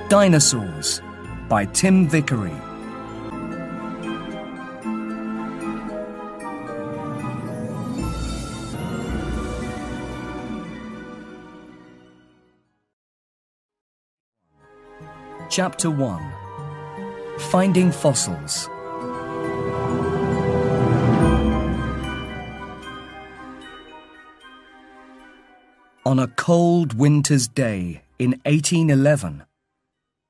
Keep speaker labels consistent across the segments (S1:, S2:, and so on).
S1: Dinosaurs by Tim Vickery. Chapter 1. Finding Fossils. On a cold winter's day in 1811,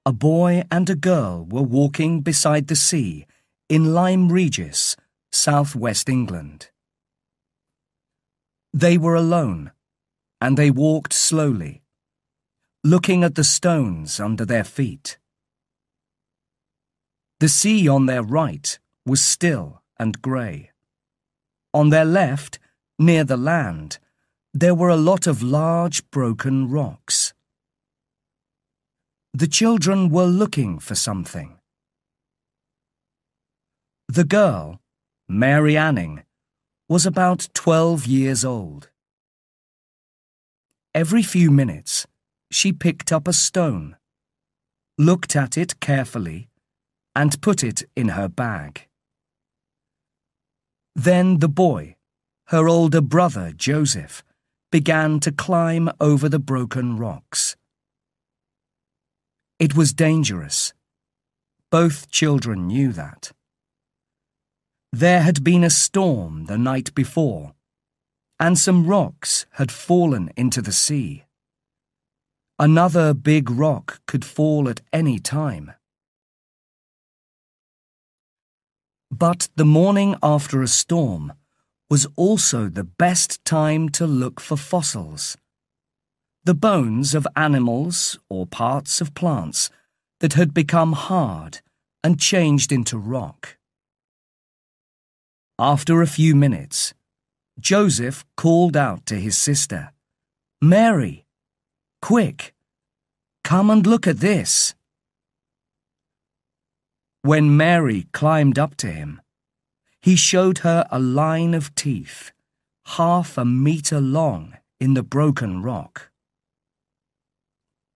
S1: a boy and a girl were walking beside the sea in Lyme Regis, southwest England. They were alone, and they walked slowly, looking at the stones under their feet. The sea on their right was still and grey. On their left, near the land, there were a lot of large broken rocks. The children were looking for something. The girl, Mary Anning, was about 12 years old. Every few minutes, she picked up a stone, looked at it carefully, and put it in her bag. Then the boy, her older brother Joseph, began to climb over the broken rocks. It was dangerous. Both children knew that. There had been a storm the night before, and some rocks had fallen into the sea. Another big rock could fall at any time. But the morning after a storm was also the best time to look for fossils. The bones of animals or parts of plants that had become hard and changed into rock. After a few minutes, Joseph called out to his sister, "Mary, quick, come and look at this." When Mary climbed up to him, he showed her a line of teeth, half a metre long in the broken rock.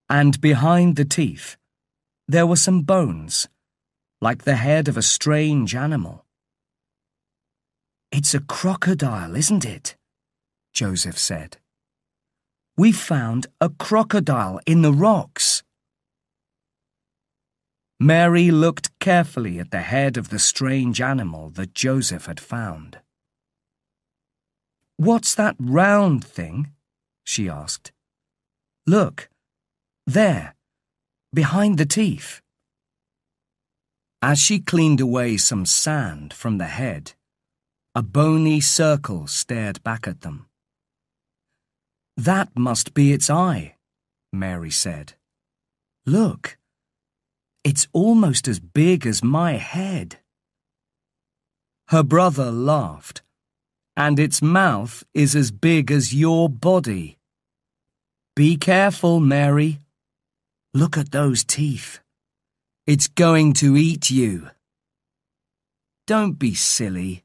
S1: And behind the teeth, there were some bones, like the head of a strange animal. "It's a crocodile, isn't it?" Joseph said. "We've found a crocodile in the rocks." Mary looked carefully at the head of the strange animal that Joseph had found. "What's that round thing?" she asked. "Look, there, behind the teeth." As she cleaned away some sand from the head, a bony circle stared back at them. "That must be its eye," Mary said. "Look, it's almost as big as my head." Her brother laughed. "And its mouth is as big as your body." "Be careful, Mary. Look at those teeth. It's going to eat you." "Don't be silly,"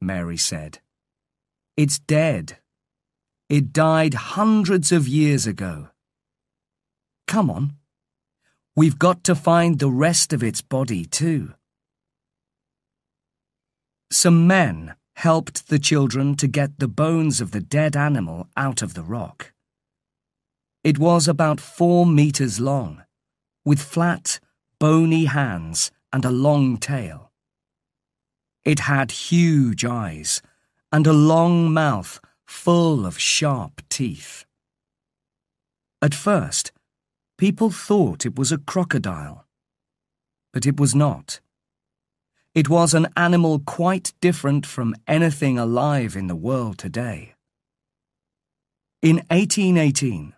S1: Mary said. "It's dead. It died hundreds of years ago. Come on. We've got to find the rest of its body too." Some men helped the children to get the bones of the dead animal out of the rock. It was about 4 meters long, with flat, bony hands and a long tail. It had huge eyes and a long mouth full of sharp teeth. At first, people thought it was a crocodile, but it was not. It was an animal quite different from anything alive in the world today. In 1818,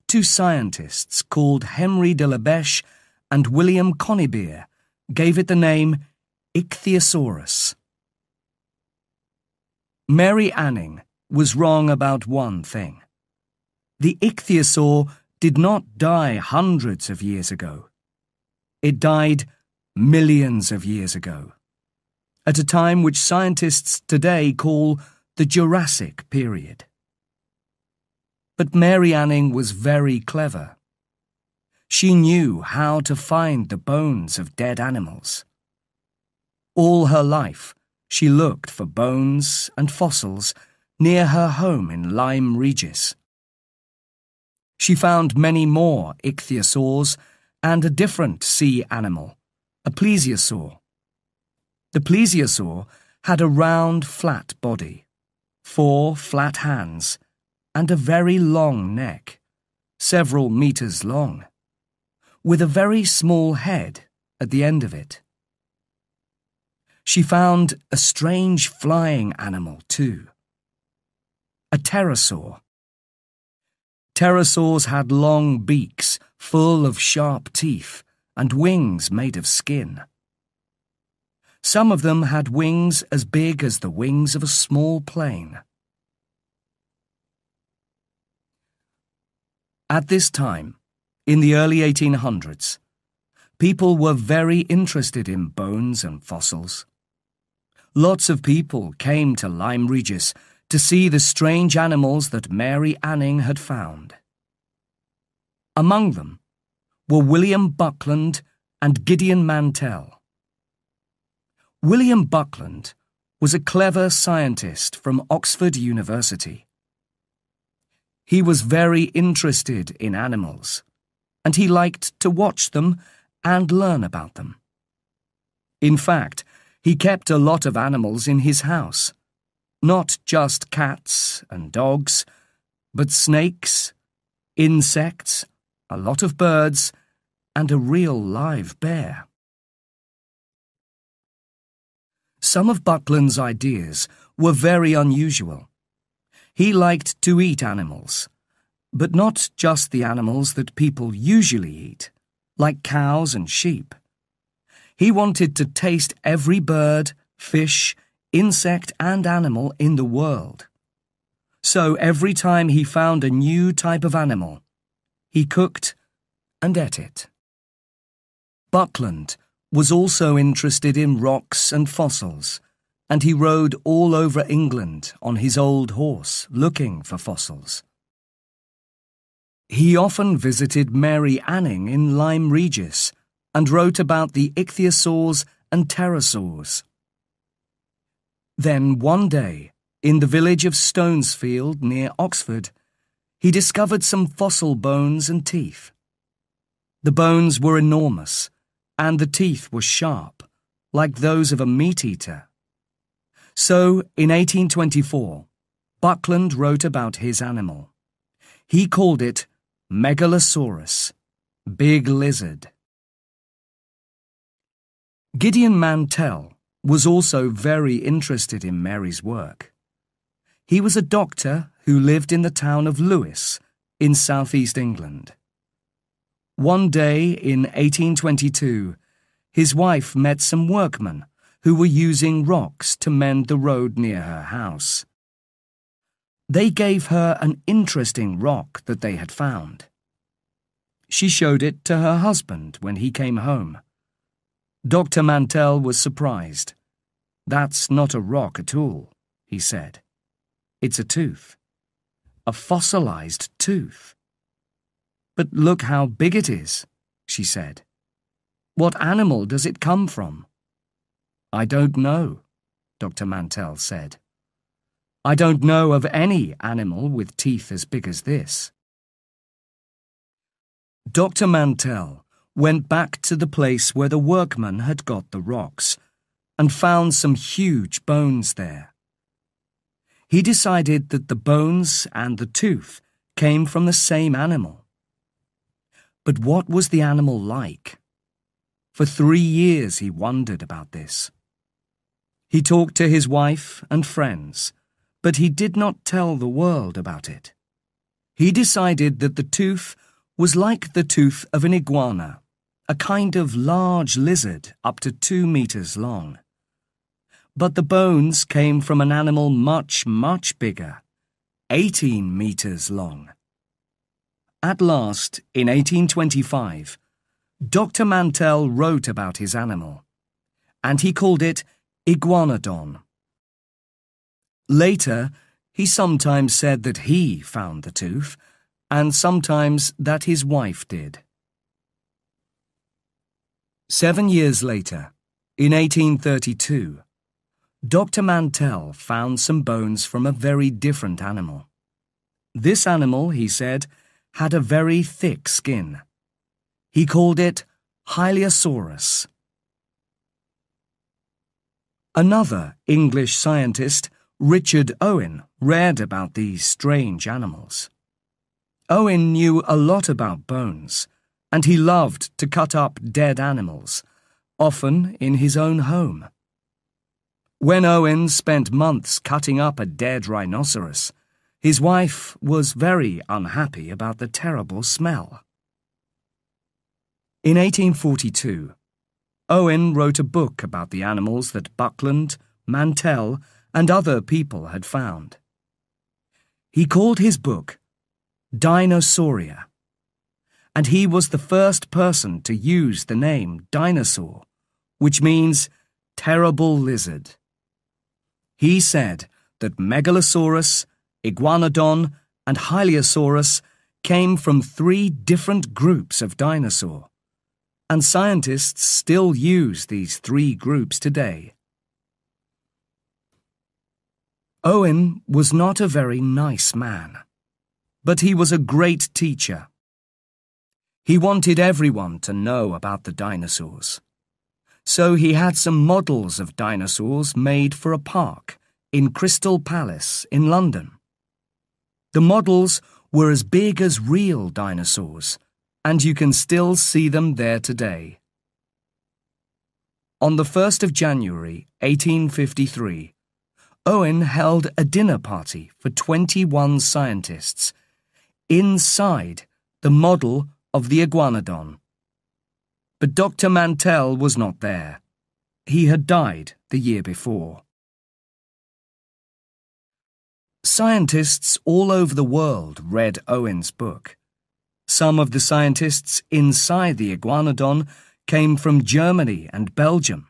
S1: 2 scientists called Henry de la Beche and William Conybeare gave it the name Ichthyosaurus. Mary Anning was wrong about one thing. The ichthyosaur did not die hundreds of years ago. It died millions of years ago, at a time which scientists today call the Jurassic period. But Mary Anning was very clever. She knew how to find the bones of dead animals. All her life, she looked for bones and fossils near her home in Lyme Regis. She found many more ichthyosaurs and a different sea animal, a plesiosaur. The plesiosaur had a round, flat body, 4 flat hands, and a very long neck, several meters long, with a very small head at the end of it. She found a strange flying animal too, a pterosaur. Pterosaurs had long beaks full of sharp teeth and wings made of skin. Some of them had wings as big as the wings of a small plane. At this time, in the early 1800s, people were very interested in bones and fossils. Lots of people came to Lyme Regis to see the strange animals that Mary Anning had found. Among them were William Buckland and Gideon Mantell. William Buckland was a clever scientist from Oxford University. He was very interested in animals, and he liked to watch them and learn about them. In fact, he kept a lot of animals in his house, not just cats and dogs, but snakes, insects, a lot of birds, and a real live bear. Some of Buckland's ideas were very unusual. He liked to eat animals, but not just the animals that people usually eat, like cows and sheep. He wanted to taste every bird, fish, insect and animal in the world. So every time he found a new type of animal, he cooked and ate it. Buckland was also interested in rocks and fossils, and he rode all over England on his old horse looking for fossils. He often visited Mary Anning in Lyme Regis and wrote about the ichthyosaurs and pterosaurs. Then one day, in the village of Stonesfield near Oxford, he discovered some fossil bones and teeth. The bones were enormous, and the teeth were sharp, like those of a meat-eater. So, in 1824, Buckland wrote about his animal. He called it Megalosaurus, big lizard. Gideon Mantell was also very interested in Mary's work. He was a doctor who lived in the town of Lewes in southeast England. One day in 1822, his wife met some workmen who were using rocks to mend the road near her house. They gave her an interesting rock that they had found. She showed it to her husband when he came home. Dr. Mantell was surprised. "That's not a rock at all," he said. "It's a tooth. A fossilized tooth." "But look how big it is," she said. "What animal does it come from?" "I don't know," Dr. Mantell said. "I don't know of any animal with teeth as big as this." Dr. Mantell went back to the place where the workman had got the rocks and found some huge bones there. He decided that the bones and the tooth came from the same animal. But what was the animal like? For 3 years he wondered about this. He talked to his wife and friends, but he did not tell the world about it. He decided that the tooth was like the tooth of an iguana, a kind of large lizard up to 2 meters long. But the bones came from an animal much, much bigger, 18 meters long. At last, in 1825, Dr. Mantell wrote about his animal, and he called it Iguanodon. Later, he sometimes said that he found the tooth, and sometimes that his wife did. 7 years later, in 1832, Dr. Mantell found some bones from a very different animal. This animal, he said, had a very thick skin. He called it Hylaeosaurus. Another English scientist, Richard Owen, read about these strange animals. Owen knew a lot about bones, and he loved to cut up dead animals, often in his own home. When Owen spent months cutting up a dead rhinoceros, his wife was very unhappy about the terrible smell. In 1842, Owen wrote a book about the animals that Buckland, Mantell, and other people had found. He called his book Dinosauria, and he was the first person to use the name dinosaur, which means terrible lizard. He said that Megalosaurus, Iguanodon, and Hylaeosaurus came from 3 different groups of dinosaur, and scientists still use these 3 groups today. Owen was not a very nice man, but he was a great teacher. He wanted everyone to know about the dinosaurs. So he had some models of dinosaurs made for a park in Crystal Palace in London. The models were as big as real dinosaurs, and you can still see them there today. On the 1st of January, 1853, Owen held a dinner party for 21 scientists inside the model of the Iguanodon. But Dr. Mantell was not there. He had died the year before. Scientists all over the world read Owen's book. Some of the scientists inside the Iguanodon came from Germany and Belgium.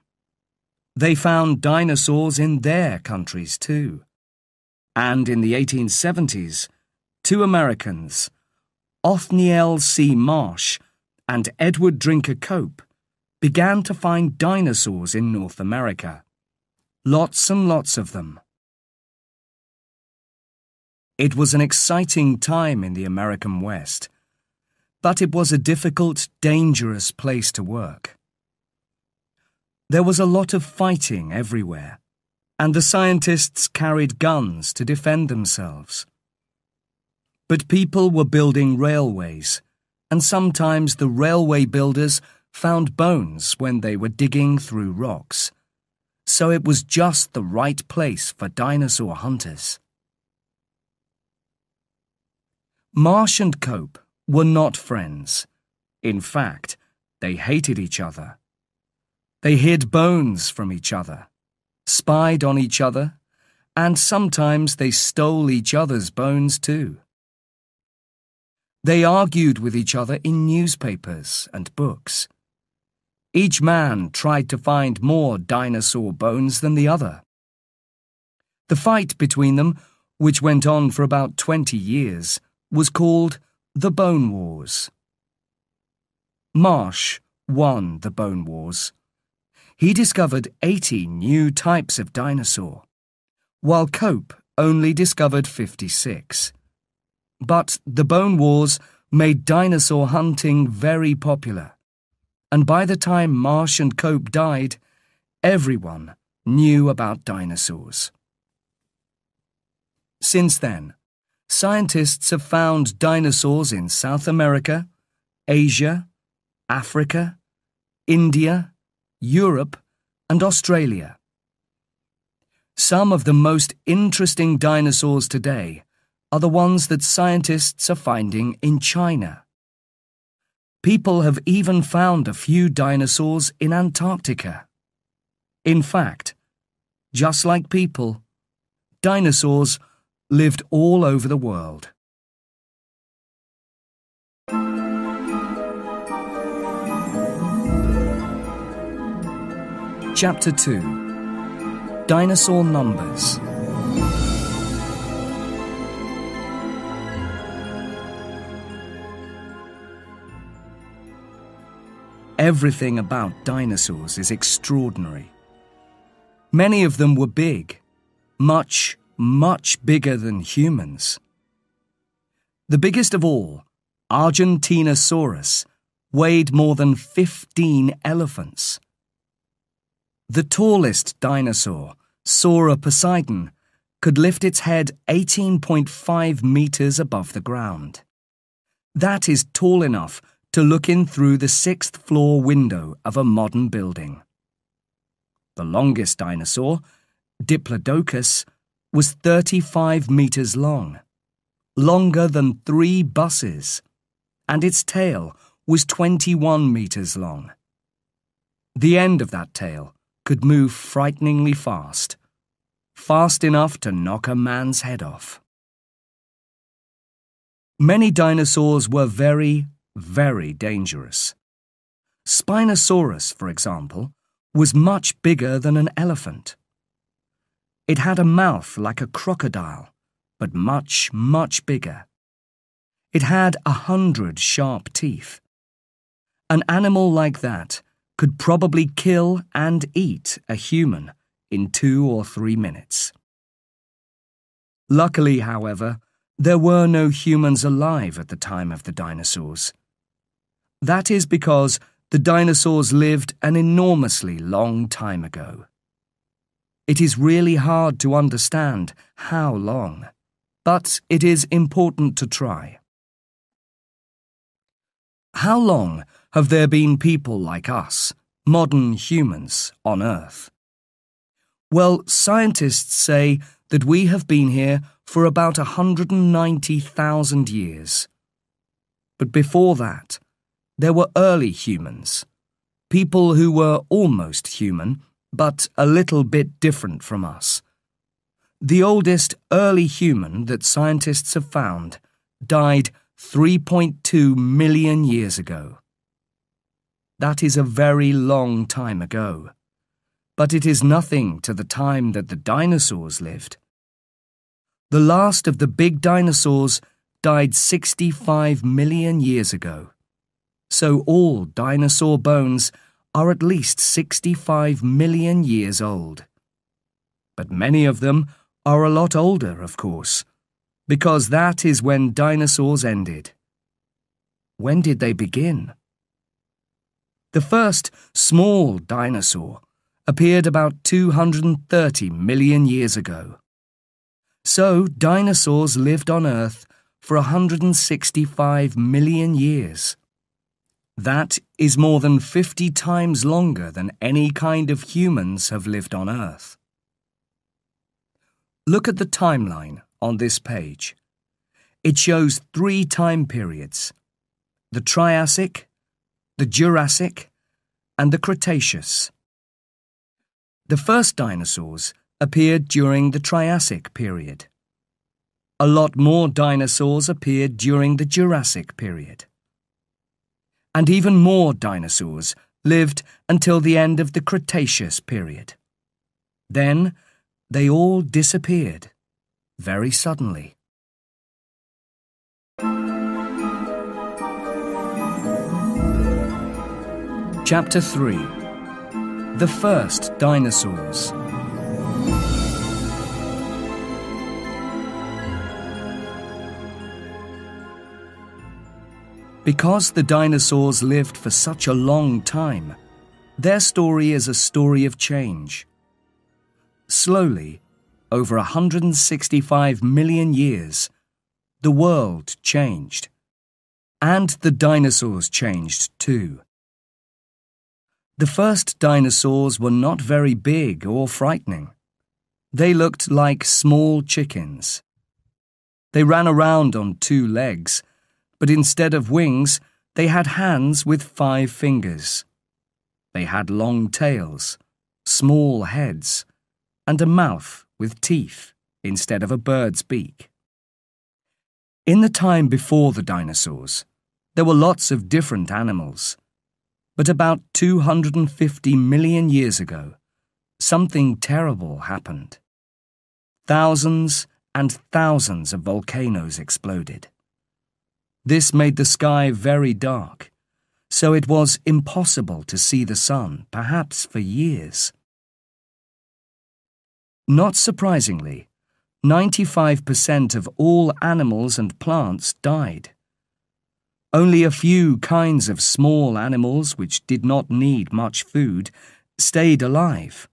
S1: They found dinosaurs in their countries too. And in the 1870s, 2 Americans, Othniel C. Marsh and Edward Drinker Cope, began to find dinosaurs in North America. Lots and lots of them. It was an exciting time in the American West, but it was a difficult, dangerous place to work. There was a lot of fighting everywhere, and the scientists carried guns to defend themselves. But people were building railways, and sometimes the railway builders found bones when they were digging through rocks. So it was just the right place for dinosaur hunters. Marsh and Cope were not friends. In fact, they hated each other. They hid bones from each other, spied on each other, and sometimes they stole each other's bones too. They argued with each other in newspapers and books. Each man tried to find more dinosaur bones than the other. The fight between them, which went on for about 20 years, was called the Bone Wars. Marsh won the Bone Wars. He discovered 80 new types of dinosaur, while Cope only discovered 56. But the Bone Wars made dinosaur hunting very popular, and by the time Marsh and Cope died, everyone knew about dinosaurs. Since then, scientists have found dinosaurs in South America, Asia, Africa, India, Europe, and Australia. Some of the most interesting dinosaurs today are the ones that scientists are finding in China. People have even found a few dinosaurs in Antarctica. In fact, just like people, dinosaurs lived all over the world. Chapter 2. Dinosaur Numbers. Everything about dinosaurs is extraordinary. Many of them were big, much, much bigger than humans. The biggest of all, Argentinosaurus, weighed more than 15 elephants. The tallest dinosaur, Sauroposeidon, could lift its head 18.5 meters above the ground. That is tall enough to look in through the 6th floor window of a modern building. The longest dinosaur, Diplodocus, was 35 meters long, longer than 3 buses, and its tail was 21 meters long. The end of that tail could move frighteningly fast, fast enough to knock a man's head off. Many dinosaurs were very, very dangerous. Spinosaurus, for example, was much bigger than an elephant. It had a mouth like a crocodile, but much, much bigger. It had 100 sharp teeth. An animal like that could probably kill and eat a human in 2 or 3 minutes. Luckily, however, there were no humans alive at the time of the dinosaurs. That is because the dinosaurs lived an enormously long time ago. It is really hard to understand how long, but it is important to try. How long have there been people like us, modern humans, on Earth? Well, scientists say that we have been here for about 190,000 years. But before that, there were early humans, people who were almost human, but a little bit different from us. The oldest early human that scientists have found died 3.2 million years ago. That is a very long time ago, but it is nothing to the time that the dinosaurs lived. The last of the big dinosaurs died 65 million years ago. So all dinosaur bones are at least 65 million years old. But many of them are a lot older, of course, because that is when dinosaurs ended. When did they begin? The first small dinosaur appeared about 230 million years ago. So dinosaurs lived on Earth for 165 million years. That is more than 50 times longer than any kind of humans have lived on Earth. Look at the timeline on this page. It shows 3 time periods: the Triassic, the Jurassic, and the Cretaceous. The first dinosaurs appeared during the Triassic period. A lot more dinosaurs appeared during the Jurassic period. And even more dinosaurs lived until the end of the Cretaceous period. Then they all disappeared, very suddenly. Chapter 3: The First Dinosaurs. Because the dinosaurs lived for such a long time, their story is a story of change. Slowly, over 165 million years, the world changed. And the dinosaurs changed too. The first dinosaurs were not very big or frightening. They looked like small chickens. They ran around on 2 legs, but instead of wings, they had hands with 5 fingers. They had long tails, small heads, and a mouth with teeth instead of a bird's beak. In the time before the dinosaurs, there were lots of different animals. But about 250 million years ago, something terrible happened. Thousands and thousands of volcanoes exploded. This made the sky very dark, so it was impossible to see the sun, perhaps for years. Not surprisingly, 95% of all animals and plants died. Only a few kinds of small animals which did not need much food stayed alive.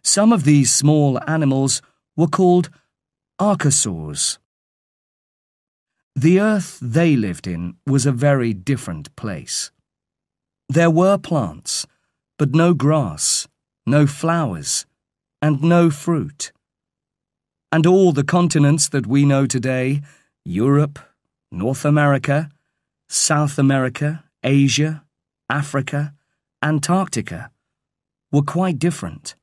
S1: Some of these small animals were called archosaurs. The earth they lived in was a very different place. There were plants, but no grass, no flowers, and no fruit. And all the continents that we know today, Europe, North America, South America, Asia, Africa, Antarctica, were quite different.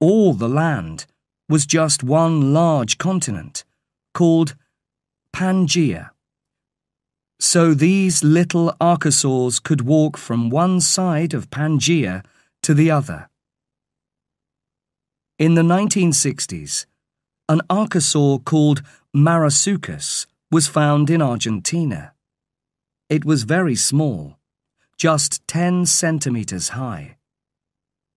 S1: All the land was just one large continent, called Pangaea. So these little archosaurs could walk from one side of Pangaea to the other. In the 1960s, an archosaur called Marsuchus was found in Argentina. It was very small, just 10 centimeters high.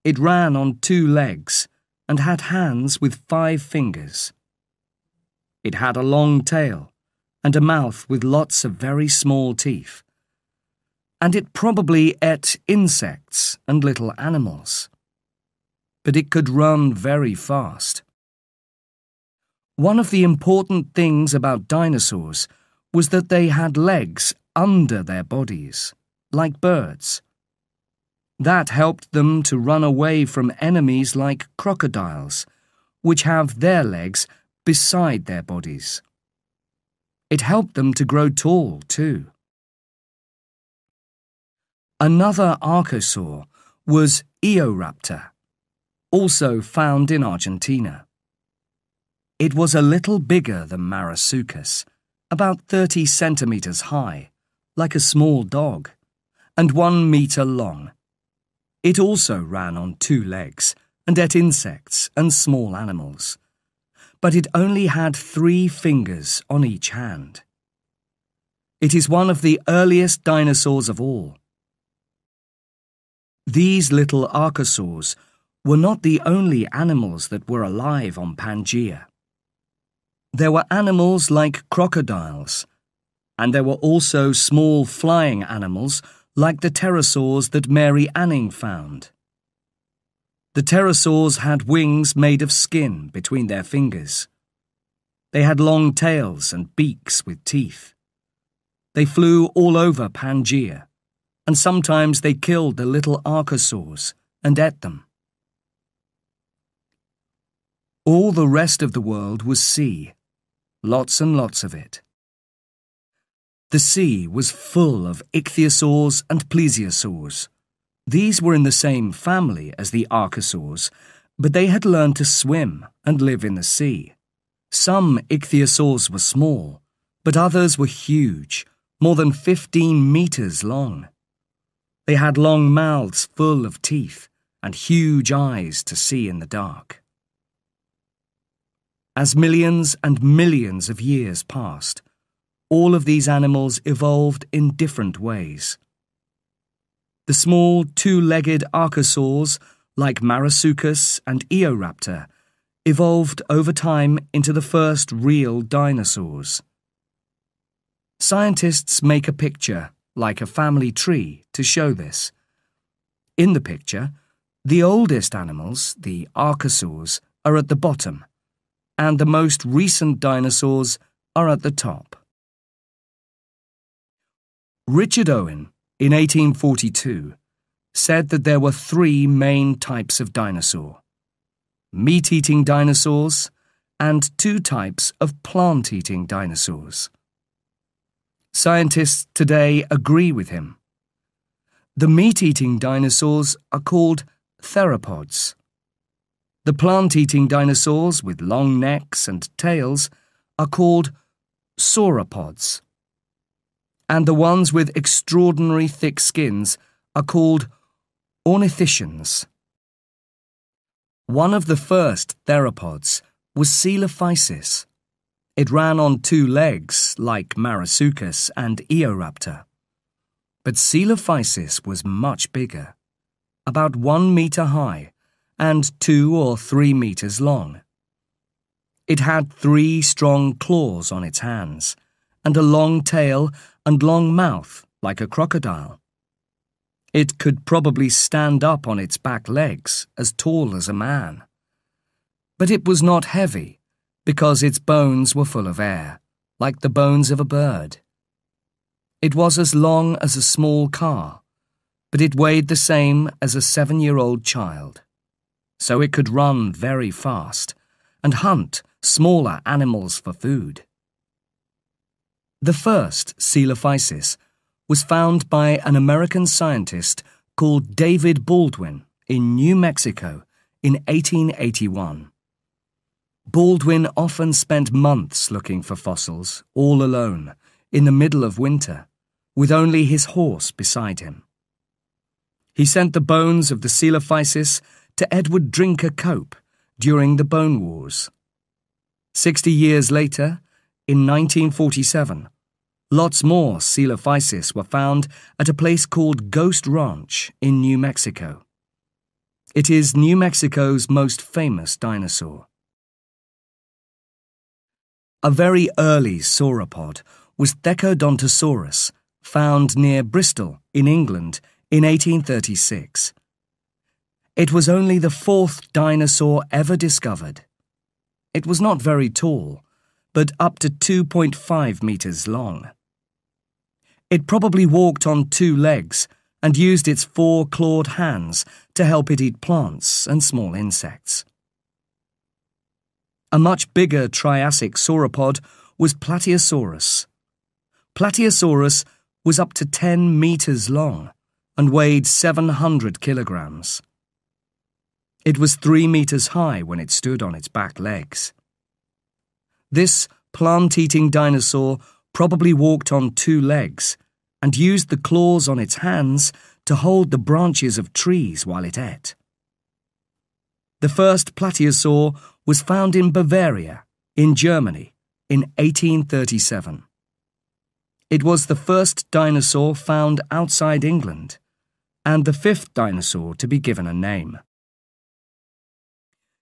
S1: It ran on 2 legs and had hands with 5 fingers. It had a long tail and a mouth with lots of very small teeth. And it probably ate insects and little animals. But it could run very fast. One of the important things about dinosaurs was that they had legs under their bodies, like birds. That helped them to run away from enemies like crocodiles, which have their legs beside their bodies. It helped them to grow tall, too. Another archosaur was Eoraptor, also found in Argentina. It was a little bigger than Marsuchus, about 30 centimeters high, like a small dog, and 1 meter long. It also ran on 2 legs and ate insects and small animals, but it only had 3 fingers on each hand. It is one of the earliest dinosaurs of all. These little archosaurs were not the only animals that were alive on Pangaea. There were animals like crocodiles, and there were also small flying animals like the pterosaurs that Mary Anning found. The pterosaurs had wings made of skin between their fingers. They had long tails and beaks with teeth. They flew all over Pangaea, and sometimes they killed the little archosaurs and ate them. All the rest of the world was sea, lots and lots of it. The sea was full of ichthyosaurs and plesiosaurs. These were in the same family as the archosaurs, but they had learned to swim and live in the sea. Some ichthyosaurs were small, but others were huge, more than 15 meters long. They had long mouths full of teeth and huge eyes to see in the dark. As millions and millions of years passed, all of these animals evolved in different ways. The small 2-legged archosaurs, like Marsuchus and Eoraptor, evolved over time into the first real dinosaurs. Scientists make a picture, like a family tree, to show this. In the picture, the oldest animals, the archosaurs, are at the bottom, and the most recent dinosaurs are at the top. Richard Owen, in 1842, said that there were 3 main types of dinosaur: meat-eating dinosaurs and 2 types of plant-eating dinosaurs. Scientists today agree with him. The meat-eating dinosaurs are called theropods. The plant-eating dinosaurs with long necks and tails are called sauropods. And the ones with extraordinary thick skins are called ornithischians. One of the first theropods was Coelophysis. It ran on 2 legs, like Marsuchus and Eoraptor. But Coelophysis was much bigger, about 1 meter high and 2 or 3 meters long. It had 3 strong claws on its hands, and a long tail and long mouth like a crocodile. It could probably stand up on its back legs as tall as a man. But it was not heavy because its bones were full of air, like the bones of a bird. It was as long as a small car, but it weighed the same as a 7-year-old child. So it could run very fast and hunt smaller animals for food. The first Coelophysis was found by an American scientist called David Baldwin in New Mexico in 1881. Baldwin often spent months looking for fossils, all alone, in the middle of winter, with only his horse beside him. He sent the bones of the Coelophysis to Edward Drinker Cope during the Bone Wars. 60 years later, in 1947, lots more Coelophysis were found at a place called Ghost Ranch in New Mexico. It is New Mexico's most famous dinosaur. A very early sauropod was Thecodontosaurus, found near Bristol in England in 1836. It was only the 4th dinosaur ever discovered. It was not very tall, but up to 2.5 meters long. It probably walked on 2 legs and used its 4 clawed hands to help it eat plants and small insects. A much bigger Triassic sauropod was Plateosaurus. Plateosaurus was up to 10 meters long and weighed 700 kilograms. It was 3 meters high when it stood on its back legs. This plant-eating dinosaur probably walked on 2 legs and used the claws on its hands to hold the branches of trees while it ate. The first plateosaur was found in Bavaria, in Germany, in 1837. It was the first dinosaur found outside England, and the 5th dinosaur to be given a name.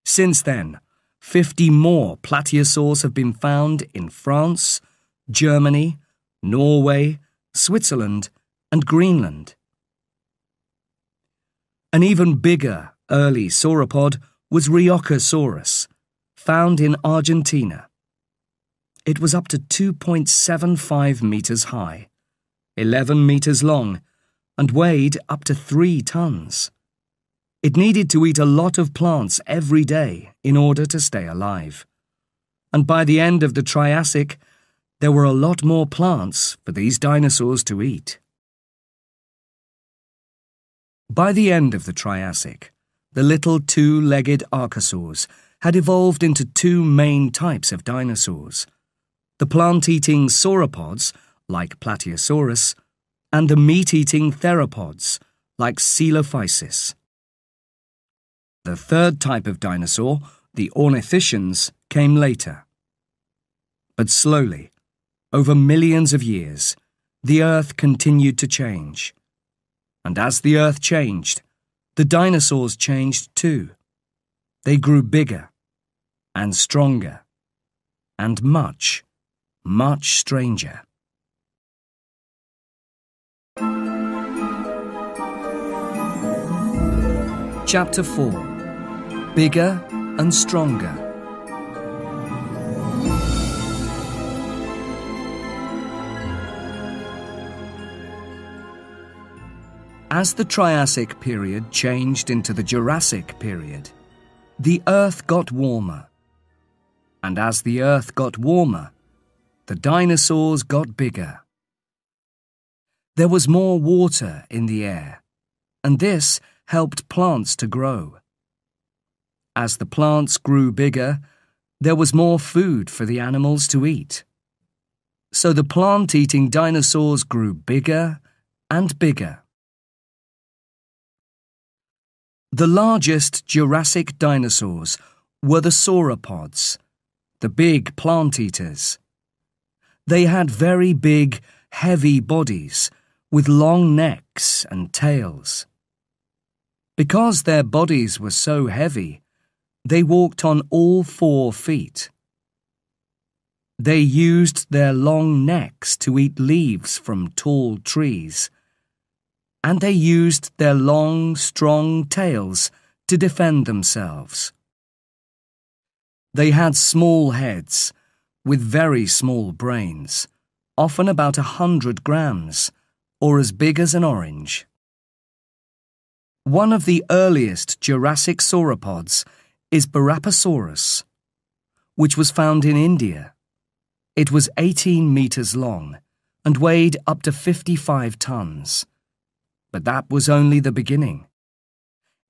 S1: Since then, 50 more plateosaurs have been found in France, Germany, Norway, Switzerland, and Greenland. An even bigger early sauropod was Rheocosaurus, found in Argentina. It was up to 2.75 meters high, 11 meters long, and weighed up to 3 tons. It needed to eat a lot of plants every day in order to stay alive. And by the end of the Triassic, there were a lot more plants for these dinosaurs to eat. By the end of the Triassic, the little 2-legged archosaurs had evolved into 2 main types of dinosaurs: the plant-eating sauropods, like Plateosaurus, and the meat-eating theropods, like Coelophysis. The 3rd type of dinosaur, the ornithischians, came later. But slowly, over millions of years, the Earth continued to change. And as the Earth changed, the dinosaurs changed too. They grew bigger and stronger and much, much stranger. Chapter 4: Bigger and Stronger. As the Triassic period changed into the Jurassic period, the Earth got warmer. And as the Earth got warmer, the dinosaurs got bigger. There was more water in the air, and this helped plants to grow. As the plants grew bigger, there was more food for the animals to eat. So the plant-eating dinosaurs grew bigger and bigger. The largest Jurassic dinosaurs were the sauropods, the big plant-eaters. They had very big, heavy bodies with long necks and tails. Because their bodies were so heavy, they walked on all 4 feet. They used their long necks to eat leaves from tall trees, and they used their long, strong tails to defend themselves. They had small heads with very small brains, often about 100 grams, or as big as an orange. One of the earliest Jurassic sauropods is Barapasaurus, which was found in India. It was 18 meters long and weighed up to 55 tons. But that was only the beginning.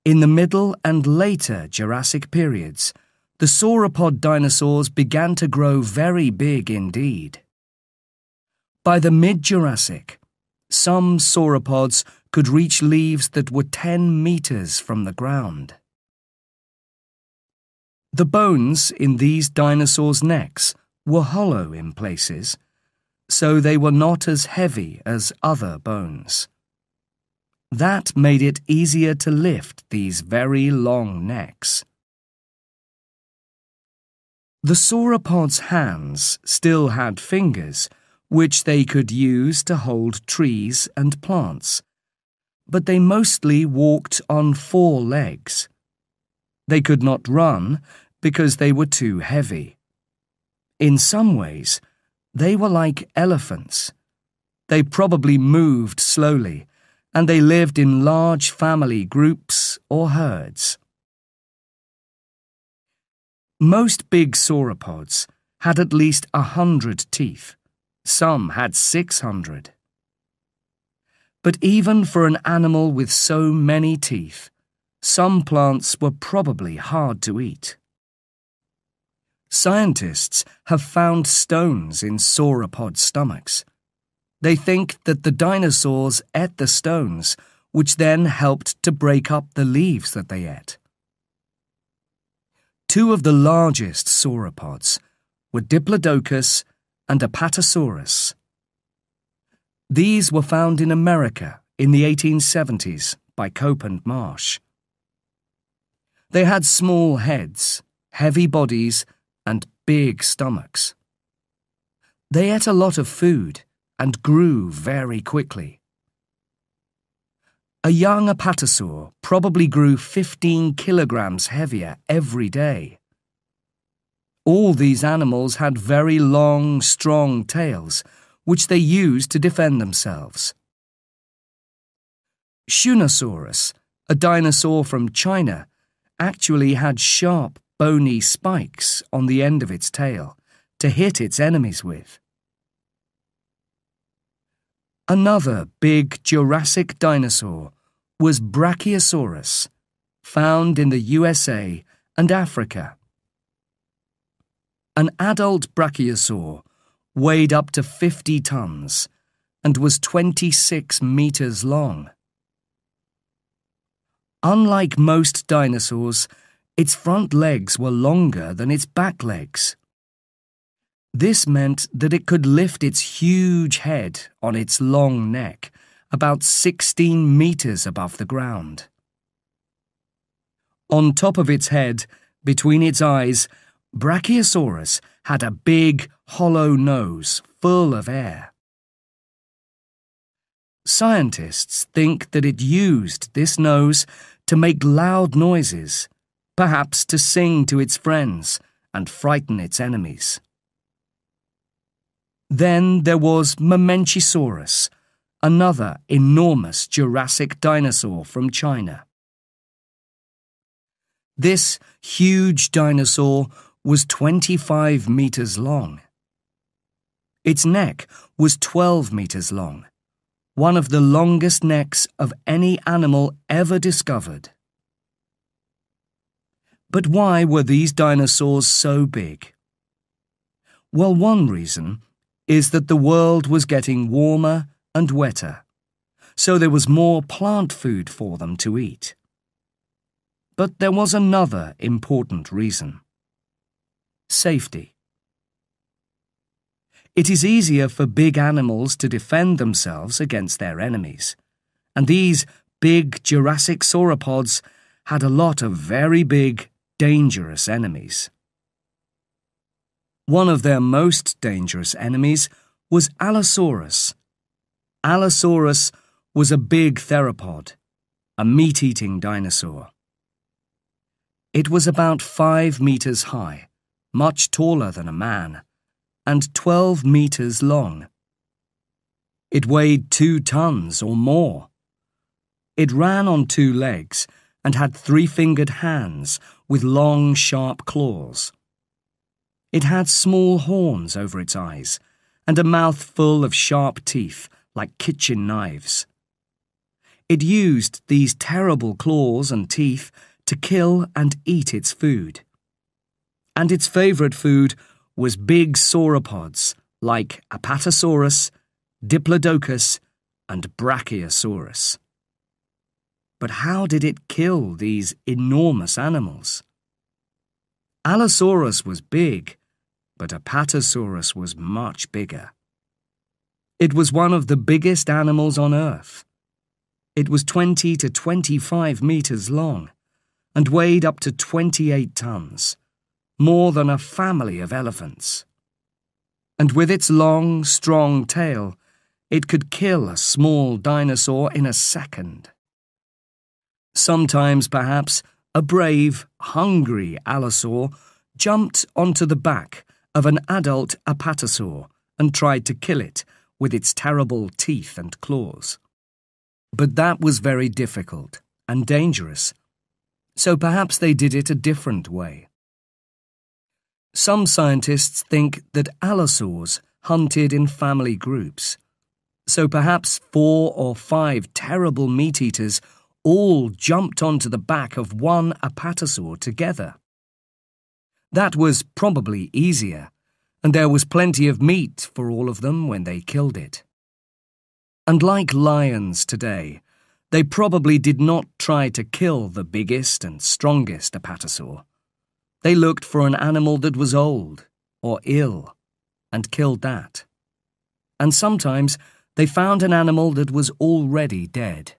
S1: In the middle and later Jurassic periods, the sauropod dinosaurs began to grow very big indeed. By the mid-Jurassic, some sauropods could reach leaves that were 10 meters from the ground. The bones in these dinosaurs' necks were hollow in places, so they were not as heavy as other bones. That made it easier to lift these very long necks. The sauropods' hands still had fingers, which they could use to hold trees and plants, but they mostly walked on 4 legs. They could not run because they were too heavy. In some ways, they were like elephants. They probably moved slowly, and they lived in large family groups or herds. Most big sauropods had at least 100 teeth. Some had 600. But even for an animal with so many teeth, some plants were probably hard to eat. Scientists have found stones in sauropod stomachs. They think that the dinosaurs ate the stones, which then helped to break up the leaves that they ate. 2 of the largest sauropods were Diplodocus and Apatosaurus. These were found in America in the 1870s by Cope and Marsh. They had small heads, heavy bodies, and big stomachs. They ate a lot of food and grew very quickly. A young apatosaur probably grew 15 kilograms heavier every day. All these animals had very long, strong tails, which they used to defend themselves. Shunosaurus, a dinosaur from China, actually had sharp, bony spikes on the end of its tail to hit its enemies with. Another big Jurassic dinosaur was Brachiosaurus, found in the USA and Africa. An adult brachiosaur weighed up to 50 tons and was 26 meters long. Unlike most dinosaurs, its front legs were longer than its back legs. This meant that it could lift its huge head on its long neck, about 16 meters above the ground. On top of its head, between its eyes, Brachiosaurus had a big, hollow nose full of air. Scientists think that it used this nose to make loud noises, perhaps to sing to its friends and frighten its enemies. Then there was Mamenchisaurus, another enormous Jurassic dinosaur from China. This huge dinosaur was 25 meters long. Its neck was 12 meters long, one of the longest necks of any animal ever discovered. But why were these dinosaurs so big? Well, one reason is that the world was getting warmer and wetter, so there was more plant food for them to eat. But there was another important reason: safety. It is easier for big animals to defend themselves against their enemies, and these big Jurassic sauropods had a lot of very big, dangerous enemies. One of their most dangerous enemies was Allosaurus. Allosaurus was a big theropod, a meat-eating dinosaur. It was about 5 meters high, much taller than a man, and 12 meters long. It weighed 2 tons or more. It ran on 2 legs and had 3-fingered hands with long, sharp claws. It had small horns over its eyes and a mouth full of sharp teeth like kitchen knives. It used these terrible claws and teeth to kill and eat its food. And its favorite food was big sauropods like Apatosaurus, Diplodocus, and Brachiosaurus. But how did it kill these enormous animals? Allosaurus was big, but Apatosaurus was much bigger. It was one of the biggest animals on Earth. It was 20 to 25 meters long and weighed up to 28 tons, more than a family of elephants. And with its long, strong tail, it could kill a small dinosaur in a second. Sometimes, perhaps, a brave, hungry allosaur jumped onto the back of an adult apatosaur and tried to kill it with its terrible teeth and claws. But that was very difficult and dangerous, so perhaps they did it a different way. Some scientists think that allosaurs hunted in family groups, so perhaps 4 or 5 terrible meat-eaters all jumped onto the back of one apatosaur together. That was probably easier, and there was plenty of meat for all of them when they killed it. And like lions today, they probably did not try to kill the biggest and strongest apatosaur. They looked for an animal that was old or ill and killed that. And sometimes they found an animal that was already dead.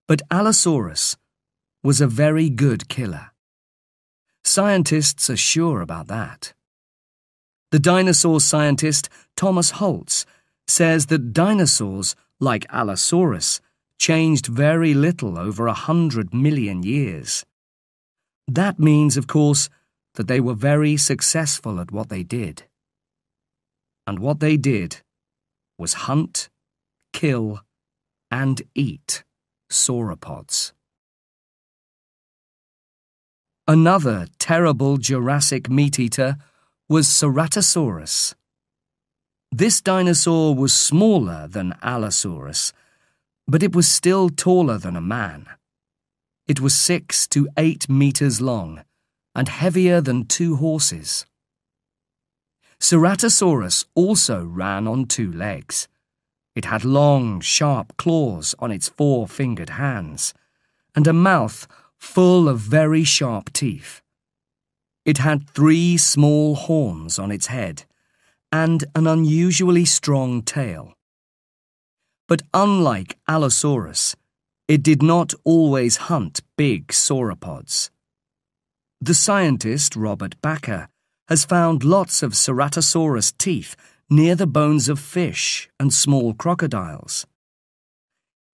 S1: But Allosaurus was a very good killer. Scientists are sure about that. The dinosaur scientist Thomas Holtz says that dinosaurs, like Allosaurus, changed very little over 100 million years. That means, of course, that they were very successful at what they did. And what they did was hunt, kill, and eat sauropods. Another terrible Jurassic meat-eater was Ceratosaurus. This dinosaur was smaller than Allosaurus, but it was still taller than a man. It was 6 to 8 meters long and heavier than 2 horses. Ceratosaurus also ran on 2 legs. It had long, sharp claws on its 4-fingered hands and a mouth full of very sharp teeth. It had 3 small horns on its head and an unusually strong tail. But unlike Allosaurus, it did not always hunt big sauropods. The scientist Robert Bakker has found lots of Ceratosaurus teeth near the bones of fish and small crocodiles.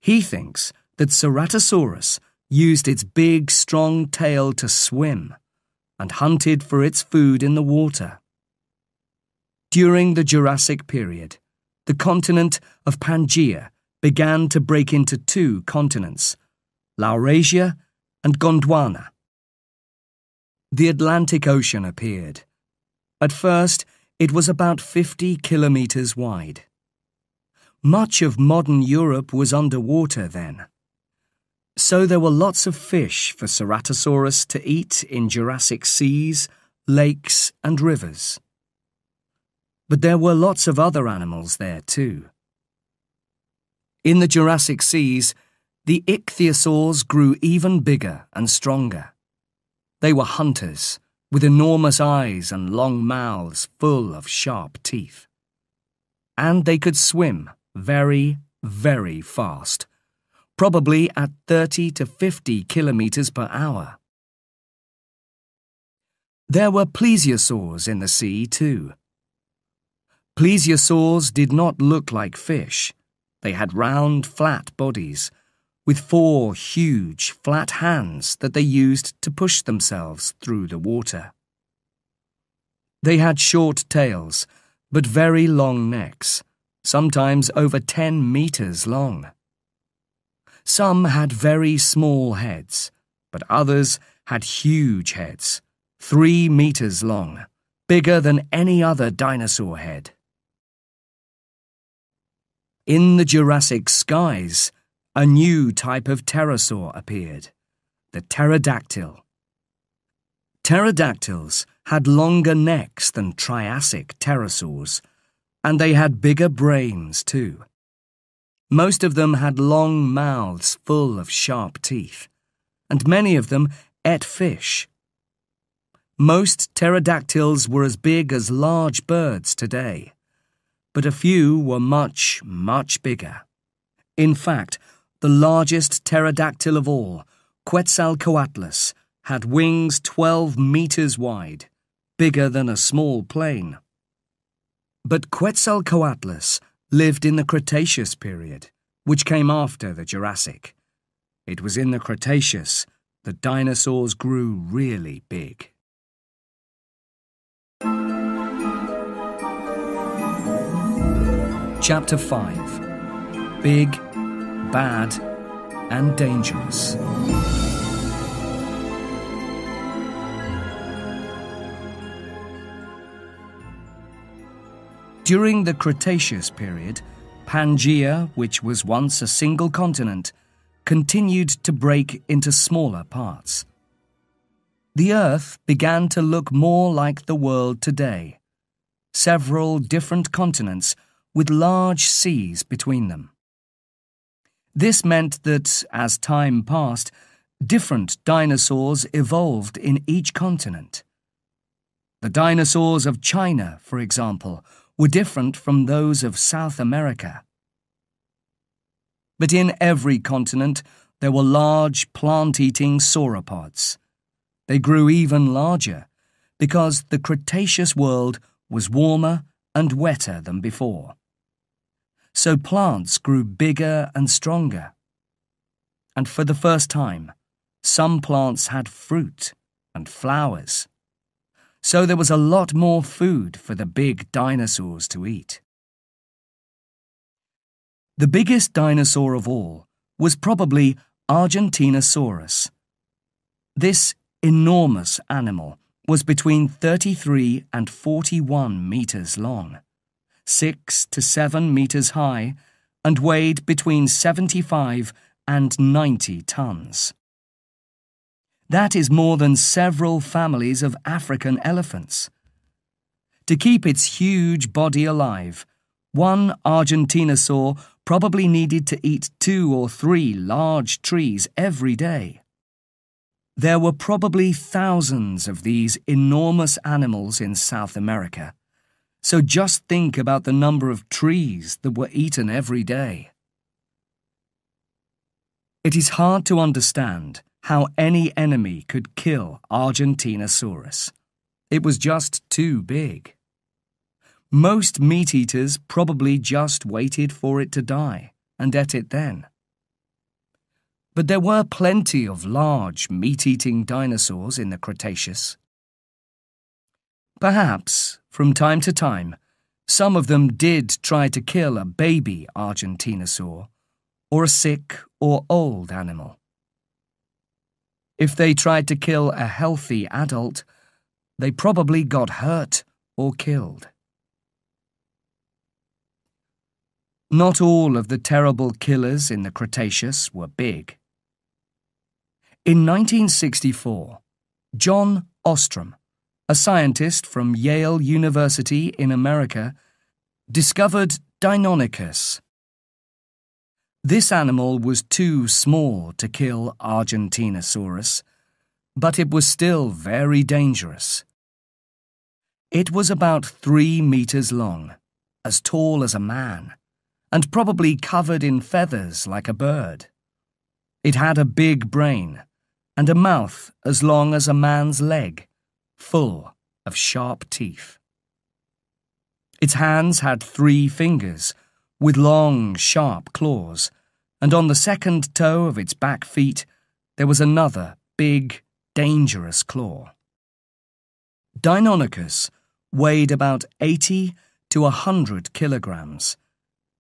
S1: He thinks that Ceratosaurus used its big, strong tail to swim and hunted for its food in the water. During the Jurassic period, the continent of Pangaea began to break into 2 continents, Laurasia and Gondwana. The Atlantic Ocean appeared. At first, it was about 50 kilometers wide. Much of modern Europe was underwater then. So there were lots of fish for Ceratosaurus to eat in Jurassic seas, lakes, and rivers. But there were lots of other animals there too. In the Jurassic seas, the ichthyosaurs grew even bigger and stronger. They were hunters with enormous eyes and long mouths full of sharp teeth. And they could swim very, very fast, probably at 30 to 50 kilometers per hour. There were plesiosaurs in the sea too. Plesiosaurs did not look like fish. They had round, flat bodies, with 4 huge, flat hands that they used to push themselves through the water. They had short tails, but very long necks, sometimes over 10 meters long. Some had very small heads, but others had huge heads, 3 meters long, bigger than any other dinosaur head. In the Jurassic skies, a new type of pterosaur appeared, the pterodactyl. Pterodactyls had longer necks than Triassic pterosaurs, and they had bigger brains too. Most of them had long mouths full of sharp teeth, and many of them ate fish. Most pterodactyls were as big as large birds today, but a few were much, much bigger. In fact, the largest pterodactyl of all, Quetzalcoatlus, had wings 12 meters wide, bigger than a small plane. But Quetzalcoatlus lived in the Cretaceous period, which came after the Jurassic. It was in the Cretaceous that dinosaurs grew really big. Chapter 5. Big, Bad, and Dangerous. During the Cretaceous period, Pangaea, which was once a single continent, continued to break into smaller parts. The Earth began to look more like the world today, several different continents with large seas between them. This meant that, as time passed, different dinosaurs evolved in each continent. The dinosaurs of China, for example, were different from those of South America. But in every continent, there were large plant-eating sauropods. They grew even larger because the Cretaceous world was warmer and wetter than before. So plants grew bigger and stronger. And for the first time, some plants had fruit and flowers. So there was a lot more food for the big dinosaurs to eat. The biggest dinosaur of all was probably Argentinosaurus. This enormous animal was between 33 and 41 meters long, 6 to 7 meters high, and weighed between 75 and 90 tons. That is more than several families of African elephants. To keep its huge body alive, one Argentinosaur probably needed to eat 2 or 3 large trees every day. There were probably thousands of these enormous animals in South America, so just think about the number of trees that were eaten every day. It is hard to understand how any enemy could kill Argentinosaurus. It was just too big. Most meat-eaters probably just waited for it to die and ate it then. But there were plenty of large meat-eating dinosaurs in the Cretaceous. Perhaps, from time to time, some of them did try to kill a baby Argentinosaur or a sick or old animal. If they tried to kill a healthy adult, they probably got hurt or killed. Not all of the terrible killers in the Cretaceous were big. In 1964, John Ostrom, a scientist from Yale University in America, discovered Deinonychus. This animal was too small to kill Argentinosaurus, but it was still very dangerous. It was about 3 meters long, as tall as a man, and probably covered in feathers like a bird. It had a big brain and a mouth as long as a man's leg, full of sharp teeth. Its hands had 3 fingers, with long, sharp claws, and on the second toe of its back feet there was another big, dangerous claw. Deinonychus weighed about 80 to 100 kilograms,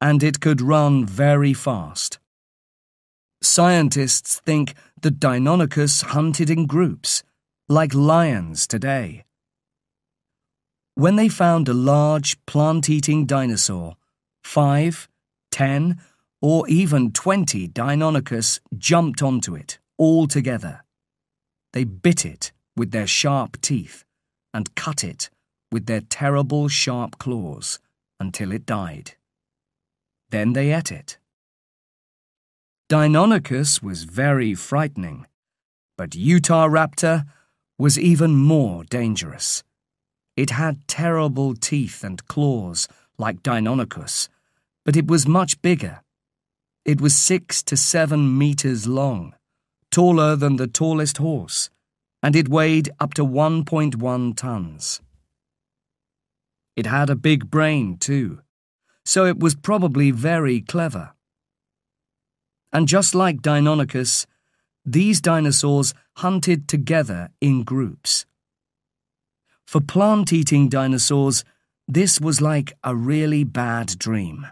S1: and it could run very fast. Scientists think that Deinonychus hunted in groups, like lions today. When they found a large plant-eating dinosaur, 5, 10, or even 20 Deinonychus jumped onto it, all together. They bit it with their sharp teeth and cut it with their terrible sharp claws until it died. Then they ate it. Deinonychus was very frightening, but Utahraptor was even more dangerous. It had terrible teeth and claws like Deinonychus, but it was much bigger. It was 6 to 7 meters long, taller than the tallest horse, and it weighed up to 1.1 tons. It had a big brain too, so it was probably very clever. And just like Deinonychus, these dinosaurs hunted together in groups. For plant-eating dinosaurs, this was like a really bad dream.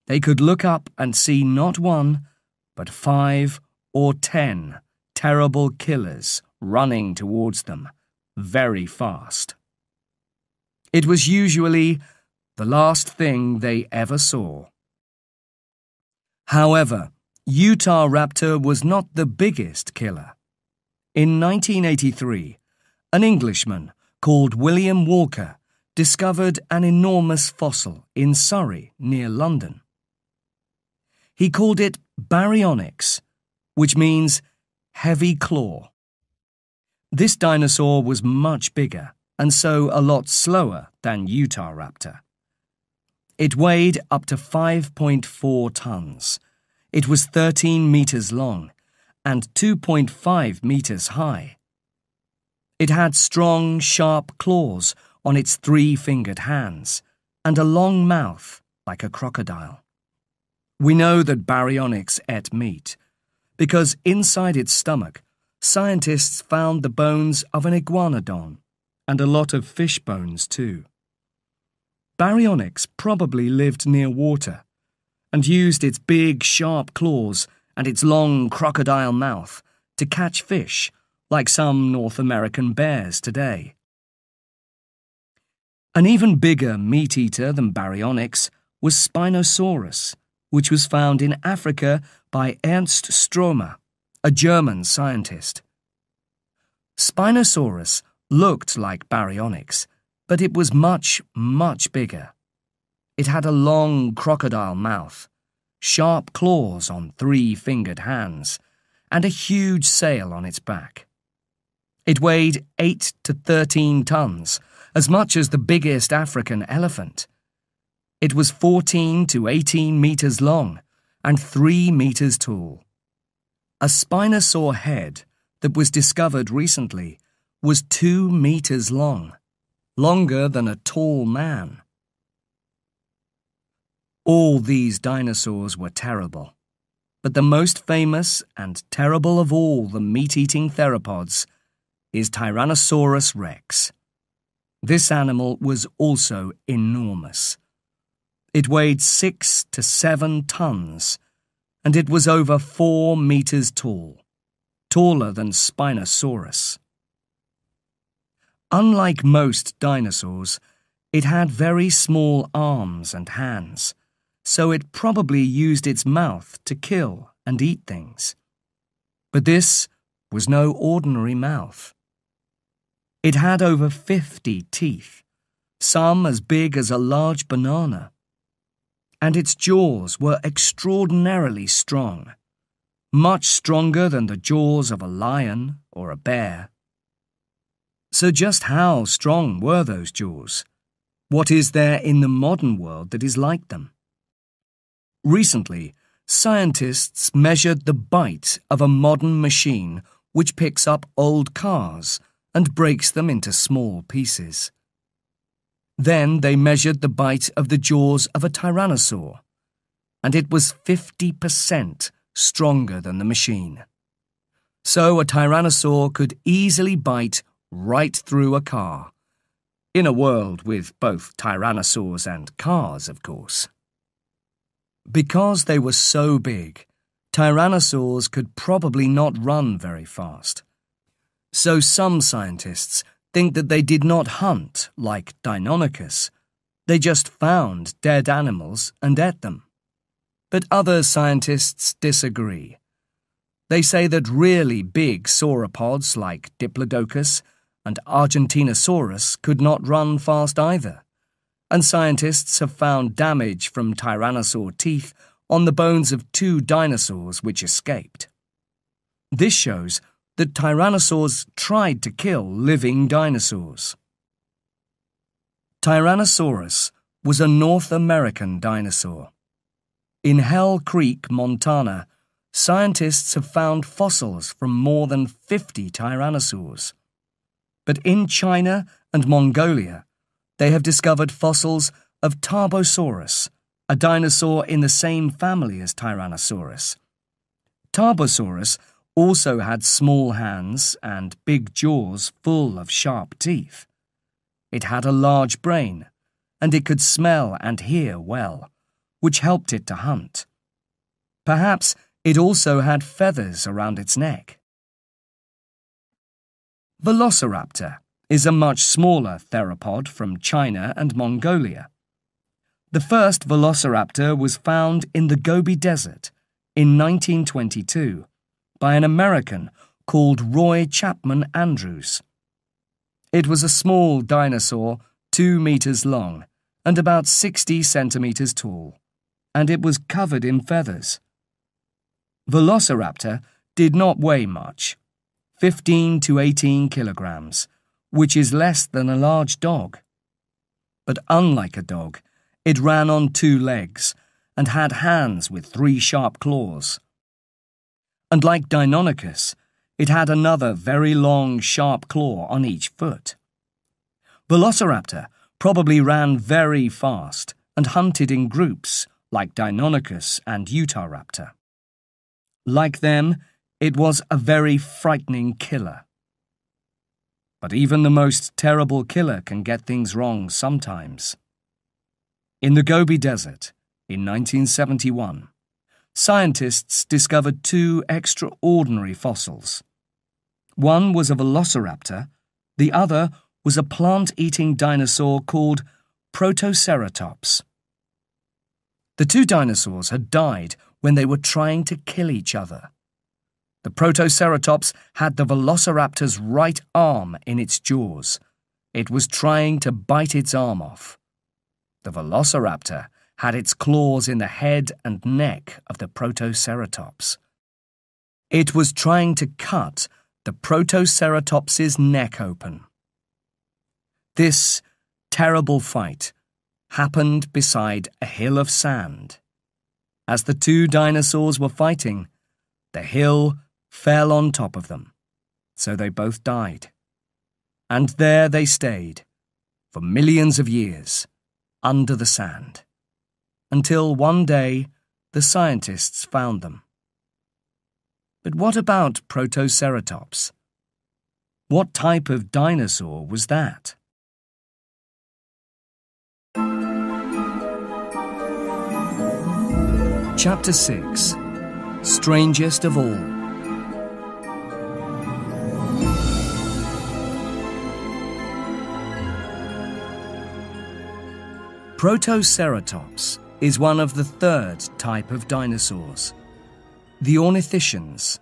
S1: They could look up and see not 1, but 5 or 10 terrible killers running towards them, very fast. It was usually the last thing they ever saw. However, Utahraptor was not the biggest killer. In 1983, an Englishman called William Walker discovered an enormous fossil in Surrey, near London. He called it Baryonyx, which means heavy claw. This dinosaur was much bigger and so a lot slower than Utahraptor. It weighed up to 5.4 tons. It was 13 meters long and 2.5 meters high. It had strong, sharp claws on its 3-fingered hands and a long mouth like a crocodile. We know that Baryonyx ate meat because inside its stomach, scientists found the bones of an iguanodon and a lot of fish bones too. Baryonyx probably lived near water and used its big, sharp claws and its long crocodile mouth to catch fish, like some North American bears today. An even bigger meat-eater than Baryonyx was Spinosaurus, which was found in Africa by Ernst Stromer, a German scientist. Spinosaurus looked like Baryonyx, but it was much, much bigger. It had a long crocodile mouth, sharp claws on 3-fingered hands, and a huge sail on its back. It weighed 8 to 13 tons, as much as the biggest African elephant. It was 14 to 18 meters long and 3 meters tall. A Spinosaur head that was discovered recently was 2 meters long, longer than a tall man. All these dinosaurs were terrible, but the most famous and terrible of all the meat-eating theropods is Tyrannosaurus rex. This animal was also enormous. It weighed 6 to 7 tons, and it was over 4 meters tall, taller than Spinosaurus. Unlike most dinosaurs, it had very small arms and hands, so it probably used its mouth to kill and eat things. But this was no ordinary mouth. It had over 50 teeth, some as big as a large banana, and its jaws were extraordinarily strong. much stronger than the jaws of a lion or a bear. So just how strong were those jaws? What is there in the modern world that is like them? Recently, scientists measured the bite of a modern machine which picks up old cars and breaks them into small pieces. Then they measured the bite of the jaws of a tyrannosaur, and it was 50% stronger than the machine. So a tyrannosaur could easily bite right through a car, in a world with both tyrannosaurs and cars, of course. Because they were so big, tyrannosaurs could probably not run very fast. So some scientists think that they did not hunt like Deinonychus. They just found dead animals and ate them. But other scientists disagree. They say that really big sauropods like Diplodocus and Argentinosaurus could not run fast either, and scientists have found damage from tyrannosaur teeth on the bones of 2 dinosaurs which escaped. This shows that tyrannosaurs tried to kill living dinosaurs. Tyrannosaurus was a North American dinosaur. In Hell Creek, Montana, scientists have found fossils from more than 50 tyrannosaurs. But in China and Mongolia, they have discovered fossils of Tarbosaurus, a dinosaur in the same family as Tyrannosaurus. Tarbosaurus also had small hands and big jaws full of sharp teeth. It had a large brain, and it could smell and hear well, which helped it to hunt. Perhaps it also had feathers around its neck. Velociraptor is a much smaller theropod from China and Mongolia. The first velociraptor was found in the Gobi Desert in 1922 by an American called Roy Chapman Andrews. It was a small dinosaur 2 meters long and about 60 centimeters tall, and it was covered in feathers. Velociraptor did not weigh much, 15 to 18 kilograms, which is less than a large dog. But unlike a dog, it ran on 2 legs and had hands with 3 sharp claws. And like Deinonychus, it had another very long, sharp claw on each foot. Velociraptor probably ran very fast and hunted in groups like Deinonychus and Utahraptor. Like them, it was a very frightening killer. But even the most terrible killer can get things wrong sometimes. In the Gobi Desert, in 1971, scientists discovered 2 extraordinary fossils. One was a velociraptor, the other was a plant-eating dinosaur called Protoceratops. The 2 dinosaurs had died when they were trying to kill each other. The Protoceratops had the velociraptor's right arm in its jaws. It was trying to bite its arm off. The velociraptor had its claws in the head and neck of the Protoceratops. It was trying to cut the Protoceratops's neck open. This terrible fight happened beside a hill of sand. As the 2 dinosaurs were fighting, the hill fell on top of them, so they both died. And there they stayed, for millions of years, under the sand, until one day the scientists found them. But what about Protoceratops? What type of dinosaur was that? Chapter 6. Strangest of All. Protoceratops is one of the 3rd type of dinosaurs, the ornithischians.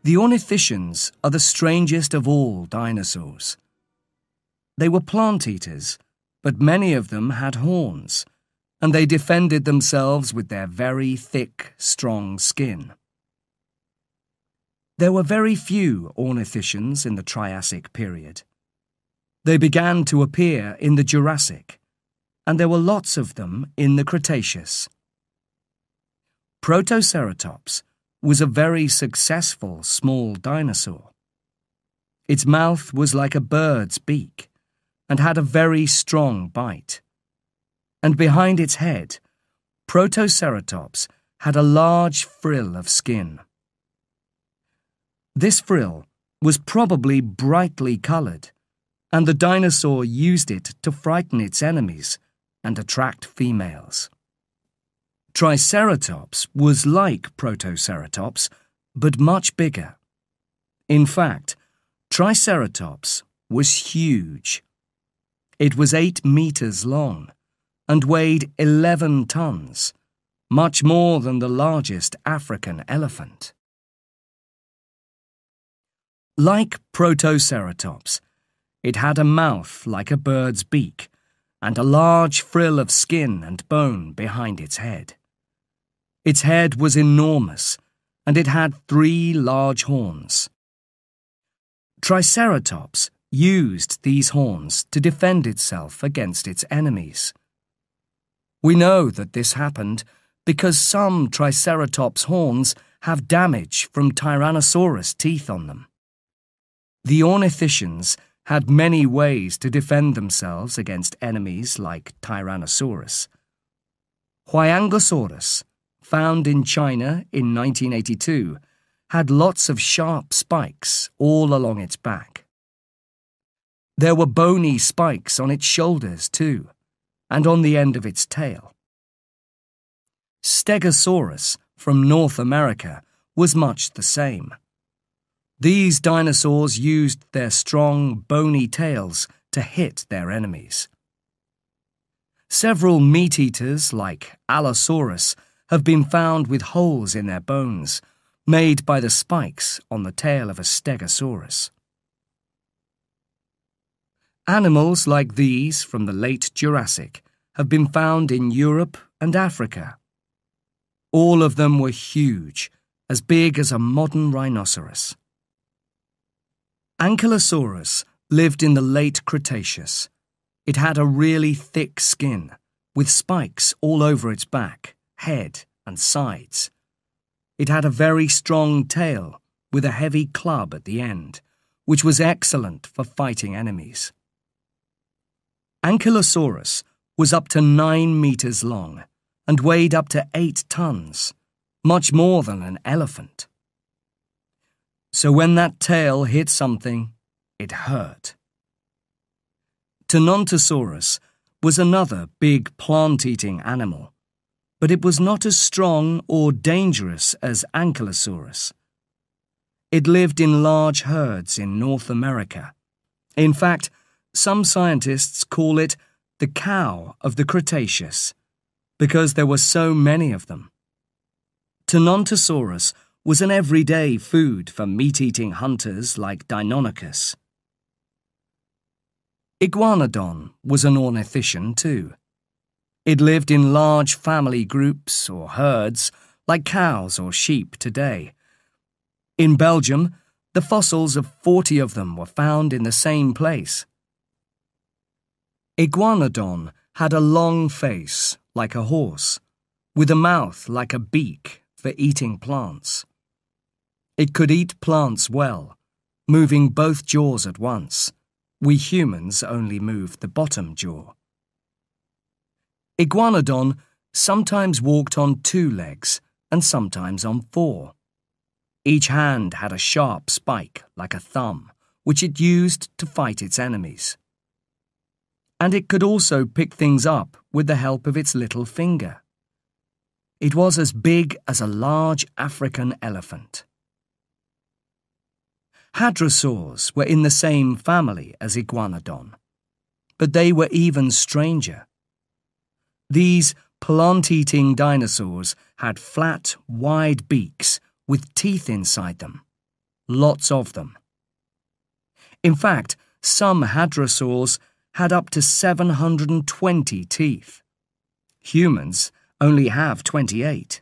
S1: The ornithischians are the strangest of all dinosaurs. They were plant-eaters, but many of them had horns, and they defended themselves with their very thick, strong skin. There were very few ornithischians in the Triassic period. They began to appear in the Jurassic, and there were lots of them in the Cretaceous. Protoceratops was a very successful small dinosaur. Its mouth was like a bird's beak and had a very strong bite. And behind its head, Protoceratops had a large frill of skin. This frill was probably brightly coloured, and the dinosaur used it to frighten its enemies and attract females. Triceratops was like Protoceratops, but much bigger. In fact, Triceratops was huge. It was 8 meters long and weighed 11 tons, much more than the largest African elephant. Like Protoceratops, it had a mouth like a bird's beak and a large frill of skin and bone behind its head. Its head was enormous, and it had 3 large horns. Triceratops used these horns to defend itself against its enemies. We know that this happened because some Triceratops horns have damage from Tyrannosaurus teeth on them. The ornithischians had many ways to defend themselves against enemies like Tyrannosaurus. Huayangosaurus, found in China in 1982, had lots of sharp spikes all along its back. There were bony spikes on its shoulders too, and on the end of its tail. Stegosaurus from North America was much the same. These dinosaurs used their strong, bony tails to hit their enemies. Several meat-eaters, like Allosaurus, have been found with holes in their bones, made by the spikes on the tail of a Stegosaurus. Animals like these from the late Jurassic have been found in Europe and Africa. All of them were huge, as big as a modern rhinoceros. Ankylosaurus lived in the late Cretaceous. It had a really thick skin, with spikes all over its back, head, and sides. It had a very strong tail, with a heavy club at the end, which was excellent for fighting enemies. Ankylosaurus was up to 9 meters long and weighed up to 8 tons, much more than an elephant. So when that tail hit something, it hurt. Tenontosaurus was another big plant-eating animal, but it was not as strong or dangerous as Ankylosaurus. It lived in large herds in North America. In fact, some scientists call it the cow of the Cretaceous, because there were so many of them. Tenontosaurus was an everyday food for meat-eating hunters like Deinonychus. Iguanodon was an ornithischian too. It lived in large family groups or herds like cows or sheep today. In Belgium, the fossils of 40 of them were found in the same place. Iguanodon had a long face like a horse, with a mouth like a beak for eating plants. It could eat plants well, moving both jaws at once. We humans only move the bottom jaw. Iguanodon sometimes walked on 2 legs and sometimes on 4. Each hand had a sharp spike like a thumb, which it used to fight its enemies. And it could also pick things up with the help of its little finger. It was as big as a large African elephant. Hadrosaurs were in the same family as Iguanodon, but they were even stranger. These plant-eating dinosaurs had flat, wide beaks with teeth inside them, lots of them. In fact, some hadrosaurs had up to 720 teeth. Humans only have 28.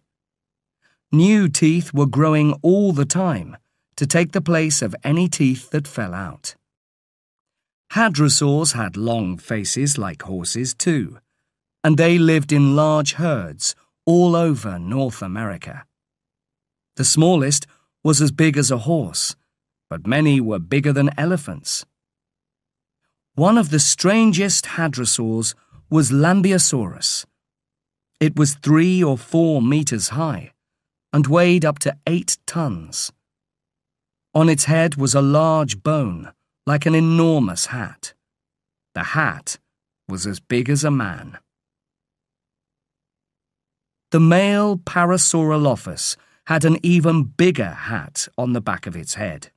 S1: New teeth were growing all the time to take the place of any teeth that fell out. Hadrosaurs had long faces like horses too, and they lived in large herds all over North America. The smallest was as big as a horse, but many were bigger than elephants. One of the strangest hadrosaurs was Lambeosaurus. It was 3 or 4 meters high and weighed up to 8 tons. On its head was a large bone, like an enormous hat. The hat was as big as a man. The male Parasaurolophus had an even bigger hat on the back of its head.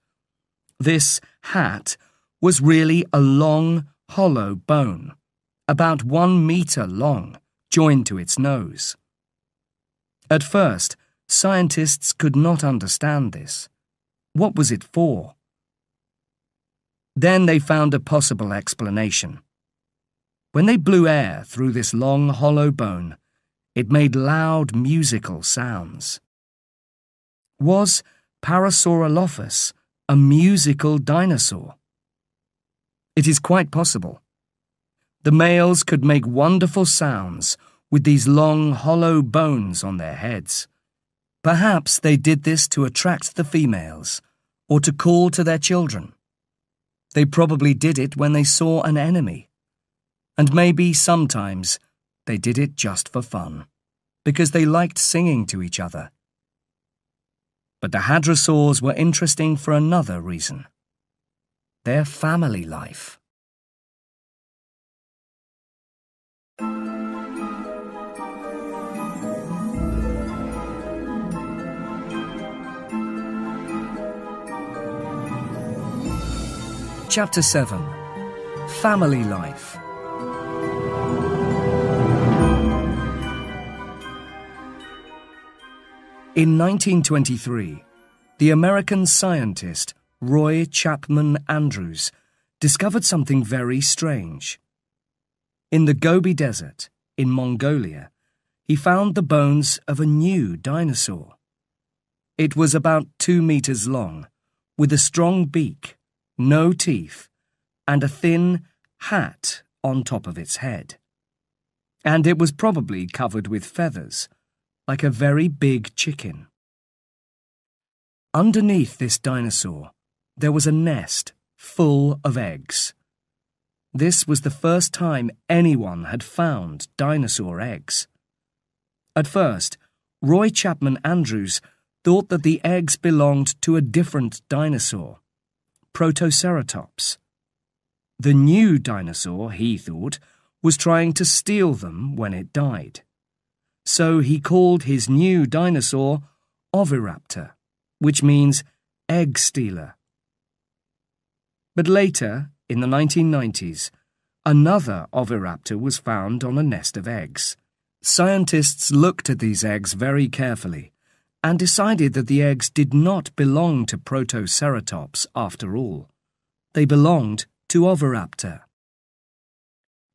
S1: This hat was really a long, hollow bone, about 1 meter long, joined to its nose. At first, scientists could not understand this. What was it for? Then they found a possible explanation. When they blew air through this long, hollow bone, it made loud musical sounds. Was Parasaurolophus a musical dinosaur? It is quite possible. The males could make wonderful sounds with these long, hollow bones on their heads. Perhaps they did this to attract the females, or to call to their children. They probably did it when they saw an enemy. And maybe sometimes they did it just for fun, because they liked singing to each other. But the hadrosaurs were interesting for another reason: their family life. Chapter 7. Family Life. In 1923, the American scientist Roy Chapman Andrews discovered something very strange. In the Gobi Desert, in Mongolia, he found the bones of a new dinosaur. It was about 2 meters long, with a strong beak, no teeth, and a thin hat on top of its head. And it was probably covered with feathers, like a very big chicken. Underneath this dinosaur, there was a nest full of eggs. This was the first time anyone had found dinosaur eggs. At first, Roy Chapman Andrews thought that the eggs belonged to a different dinosaur, Protoceratops. The new dinosaur, he thought, was trying to steal them when it died. So he called his new dinosaur Oviraptor, which means egg stealer. But later, in the 1990s, another Oviraptor was found on a nest of eggs. Scientists looked at these eggs very carefully and decided that the eggs did not belong to Protoceratops after all. They belonged to Oviraptor.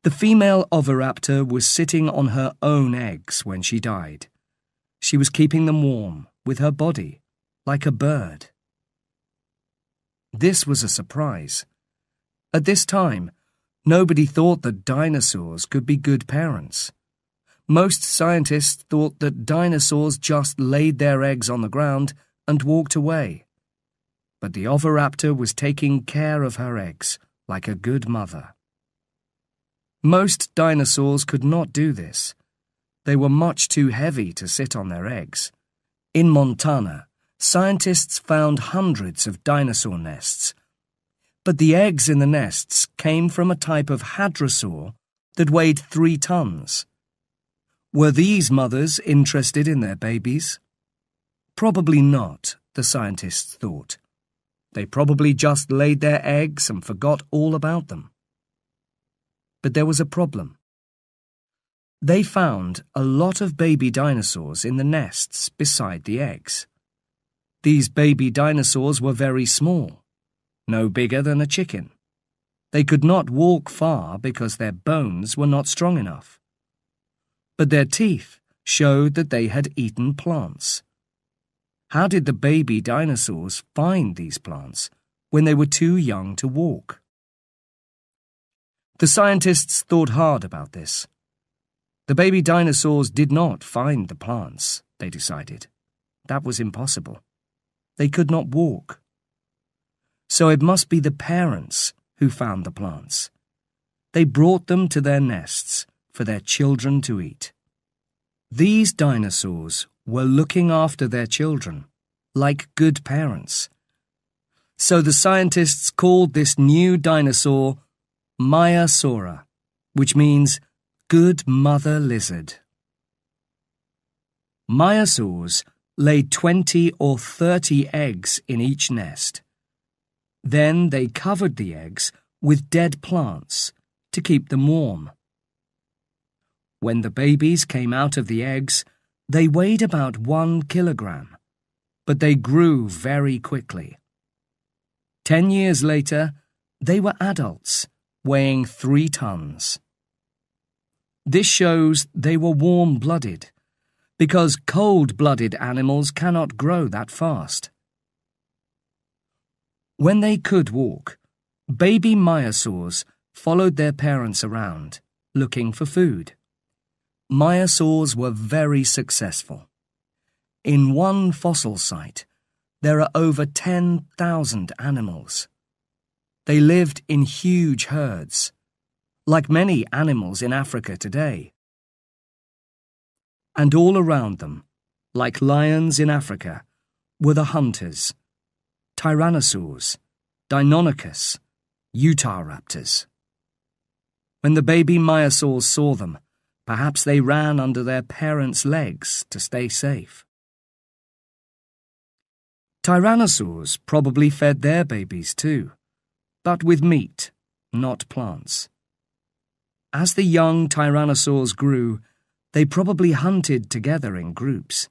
S1: The female Oviraptor was sitting on her own eggs when she died. She was keeping them warm with her body, like a bird. This was a surprise. At this time, nobody thought that dinosaurs could be good parents. Most scientists thought that dinosaurs just laid their eggs on the ground and walked away. But the Oviraptor was taking care of her eggs like a good mother. Most dinosaurs could not do this. They were much too heavy to sit on their eggs. In Montana, scientists found hundreds of dinosaur nests. But the eggs in the nests came from a type of hadrosaur that weighed 3 tons. Were these mothers interested in their babies? Probably not, the scientists thought. They probably just laid their eggs and forgot all about them. But there was a problem. They found a lot of baby dinosaurs in the nests beside the eggs. These baby dinosaurs were very small, no bigger than a chicken. They could not walk far because their bones were not strong enough. but their teeth showed that they had eaten plants. How did the baby dinosaurs find these plants when they were too young to walk? The scientists thought hard about this. The baby dinosaurs did not find the plants, they decided. That was impossible. They could not walk. So it must be the parents who found the plants. They brought them to their nests for their children to eat. These dinosaurs were looking after their children, like good parents. So the scientists called this new dinosaur Maiasaura, which means good mother lizard. Maiasaurs laid 20 or 30 eggs in each nest. Then they covered the eggs with dead plants to keep them warm. When the babies came out of the eggs, they weighed about 1 kilogram, but they grew very quickly. 10 years later, they were adults, weighing 3 tons. This shows they were warm-blooded, because cold-blooded animals cannot grow that fast. When they could walk, baby maiasaurs followed their parents around, looking for food. Maiasaurs were very successful. In one fossil site, there are over 10,000 animals. They lived in huge herds, like many animals in Africa today. And all around them, like lions in Africa, were the hunters, Tyrannosaurs, Deinonychus, Utahraptors. When the baby maiasaurs saw them, perhaps they ran under their parents' legs to stay safe. Tyrannosaurs probably fed their babies too, but with meat, not plants. As the young tyrannosaurs grew, they probably hunted together in groups.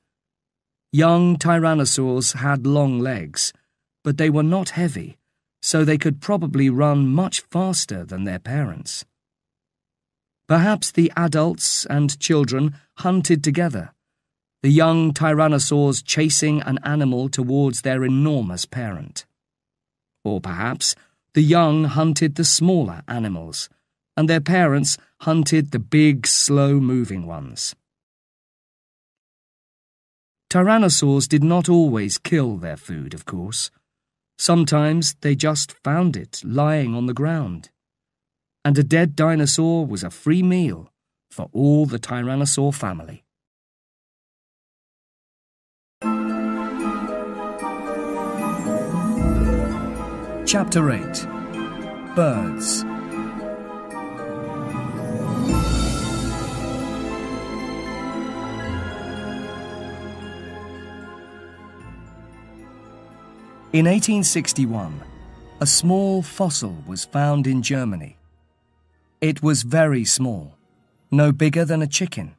S1: Young tyrannosaurs had long legs, but they were not heavy, so they could probably run much faster than their parents. Perhaps the adults and children hunted together, the young tyrannosaurs chasing an animal towards their enormous parent. Or perhaps the young hunted the smaller animals, and their parents hunted the big, slow-moving ones. Tyrannosaurs did not always kill their food, of course. Sometimes they just found it lying on the ground. And a dead dinosaur was a free meal for all the tyrannosaur family. Chapter 8. Birds. In 1861, a small fossil was found in Germany. It was very small, no bigger than a chicken.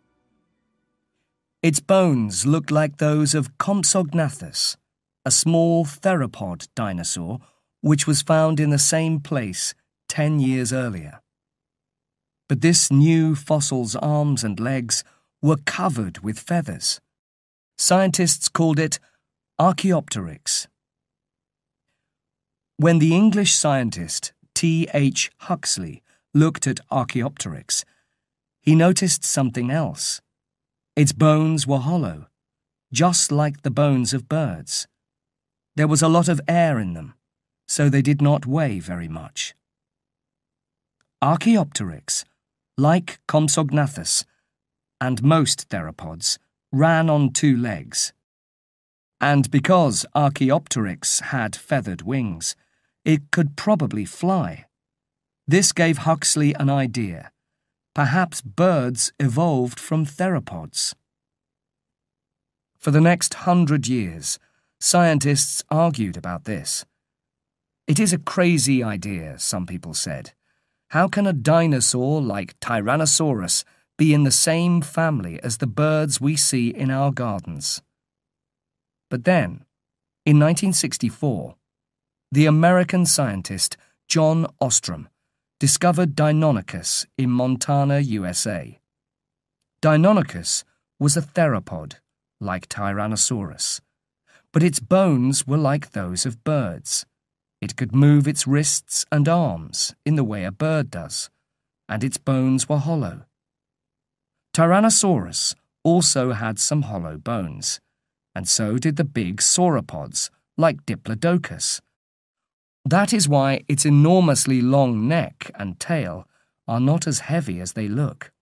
S1: Its bones looked like those of Compsognathus, a small theropod dinosaur which was found in the same place 10 years earlier. But this new fossil's arms and legs were covered with feathers. Scientists called it Archaeopteryx. When the English scientist T.H. Huxley looked at Archaeopteryx, he noticed something else. Its bones were hollow, just like the bones of birds. There was a lot of air in them, so they did not weigh very much. Archaeopteryx, like Compsognathus and most theropods, ran on 2 legs. And because Archaeopteryx had feathered wings, it could probably fly. This gave Huxley an idea. Perhaps birds evolved from theropods. For the next 100 years, scientists argued about this. It is a crazy idea, some people said. How can a dinosaur like Tyrannosaurus be in the same family as the birds we see in our gardens? But then, in 1964, the American scientist John Ostrom discovered Deinonychus in Montana, USA. Deinonychus was a theropod, like Tyrannosaurus, but its bones were like those of birds. It could move its wrists and arms in the way a bird does, and its bones were hollow. Tyrannosaurus also had some hollow bones, and so did the big sauropods, like Diplodocus. That is why its enormously long neck and tail are not as heavy as they look.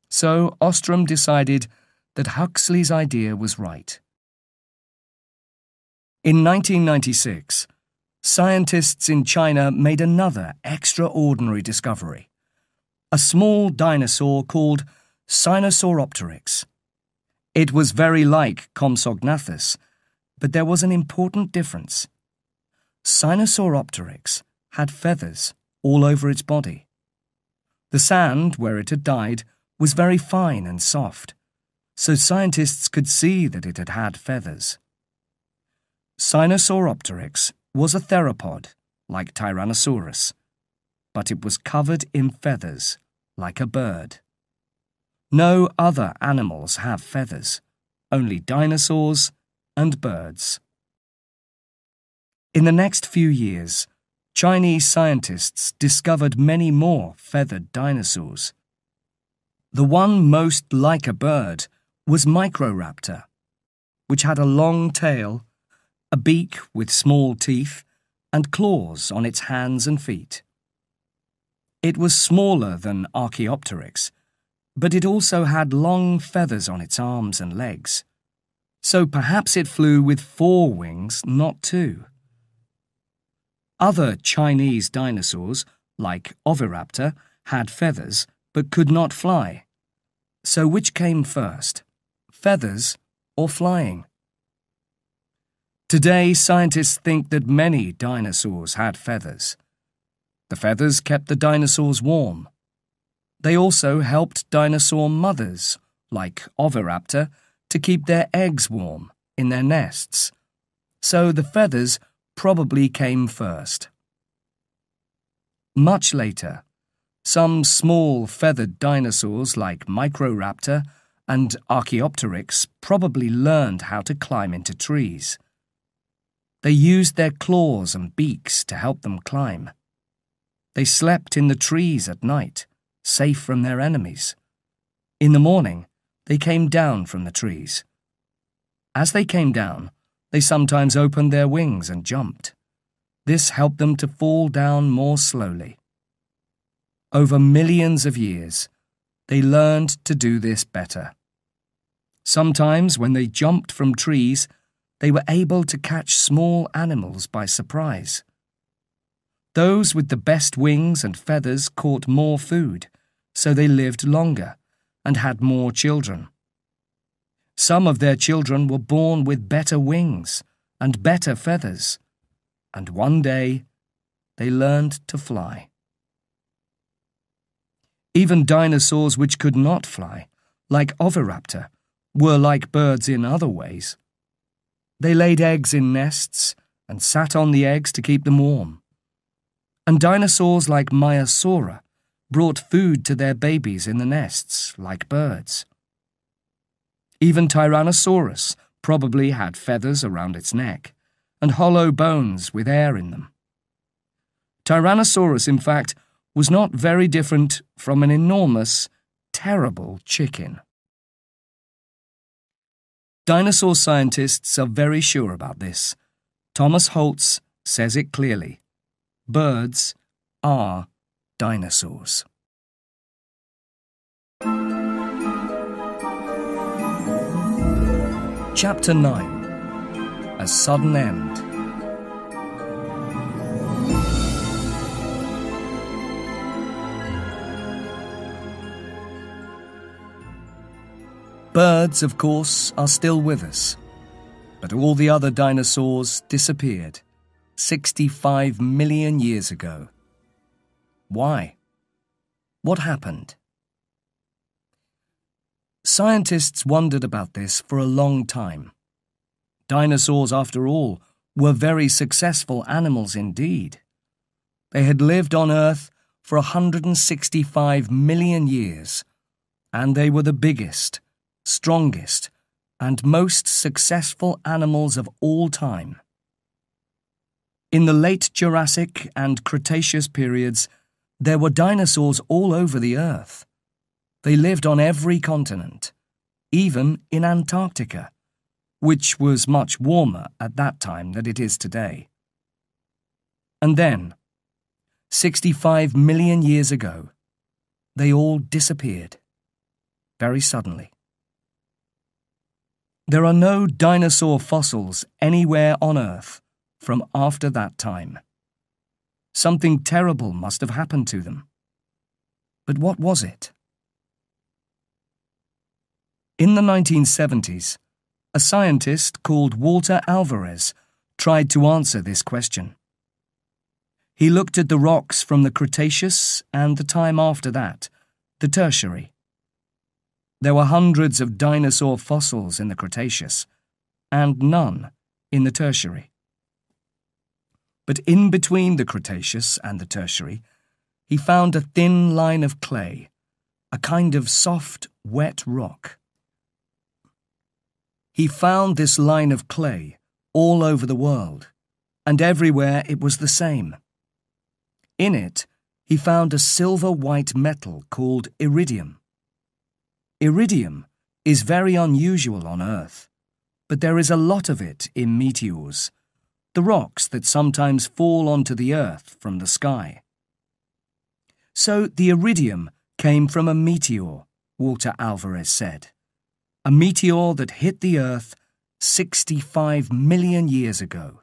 S1: So Ostrom decided that Huxley's idea was right. In 1996, scientists in China made another extraordinary discovery, a small dinosaur called Sinosauropteryx. It was very like Compsognathus, but there was an important difference. Sinosauropteryx had feathers all over its body. The sand where it had died was very fine and soft, so scientists could see that it had had feathers. Sinosauropteryx was a theropod, like Tyrannosaurus, but it was covered in feathers, like a bird. No other animals have feathers, only dinosaurs and birds. In the next few years, Chinese scientists discovered many more feathered dinosaurs. The one most like a bird was Microraptor, which had a long tail, a beak with small teeth, and claws on its hands and feet. It was smaller than Archaeopteryx, but it also had long feathers on its arms and legs, so perhaps it flew with 4 wings, not 2. Other Chinese dinosaurs, like Oviraptor, had feathers but could not fly. So which came first, feathers or flying? Today, scientists think that many dinosaurs had feathers. The feathers kept the dinosaurs warm. They also helped dinosaur mothers, like Oviraptor, to keep their eggs warm in their nests. So the feathers probably came first. Much later, some small feathered dinosaurs like Microraptor and Archaeopteryx probably learned how to climb into trees. They used their claws and beaks to help them climb. They slept in the trees at night, safe from their enemies. In the morning, they came down from the trees. As they came down, they sometimes opened their wings and jumped. This helped them to fall down more slowly. Over millions of years, they learned to do this better. Sometimes, when they jumped from trees, they were able to catch small animals by surprise. Those with the best wings and feathers caught more food, so they lived longer and had more children. Some of their children were born with better wings and better feathers, and one day they learned to fly. Even dinosaurs which could not fly, like Oviraptor, were like birds in other ways. They laid eggs in nests and sat on the eggs to keep them warm. And dinosaurs like Maiasaura brought food to their babies in the nests, like birds. Even Tyrannosaurus probably had feathers around its neck and hollow bones with air in them. Tyrannosaurus, in fact, was not very different from an enormous, terrible chicken. Dinosaur scientists are very sure about this. Thomas Holtz says it clearly. Birds are dinosaurs. Chapter 9. A Sudden End. Birds, of course, are still with us, but all the other dinosaurs disappeared 65 million years ago. Why? What happened? Scientists wondered about this for a long time. Dinosaurs, after all, were very successful animals indeed. They had lived on Earth for 165 million years, and they were the biggest, strongest, and most successful animals of all time. In the late Jurassic and Cretaceous periods, there were dinosaurs all over the Earth. They lived on every continent, even in Antarctica, which was much warmer at that time than it is today. And then, 65 million years ago, they all disappeared, very suddenly. There are no dinosaur fossils anywhere on Earth from after that time. Something terrible must have happened to them. But what was it? In the 1970s, a scientist called Walter Alvarez tried to answer this question. He looked at the rocks from the Cretaceous and the time after that, the Tertiary. There were hundreds of dinosaur fossils in the Cretaceous, and none in the Tertiary. But in between the Cretaceous and the Tertiary, he found a thin line of clay, a kind of soft, wet rock. He found this line of clay all over the world, and everywhere it was the same. In it, he found a silver-white metal called iridium. Iridium is very unusual on Earth, but there is a lot of it in meteors, the rocks that sometimes fall onto the Earth from the sky. So the iridium came from a meteor, Walter Alvarez said. A meteor that hit the Earth 65 million years ago.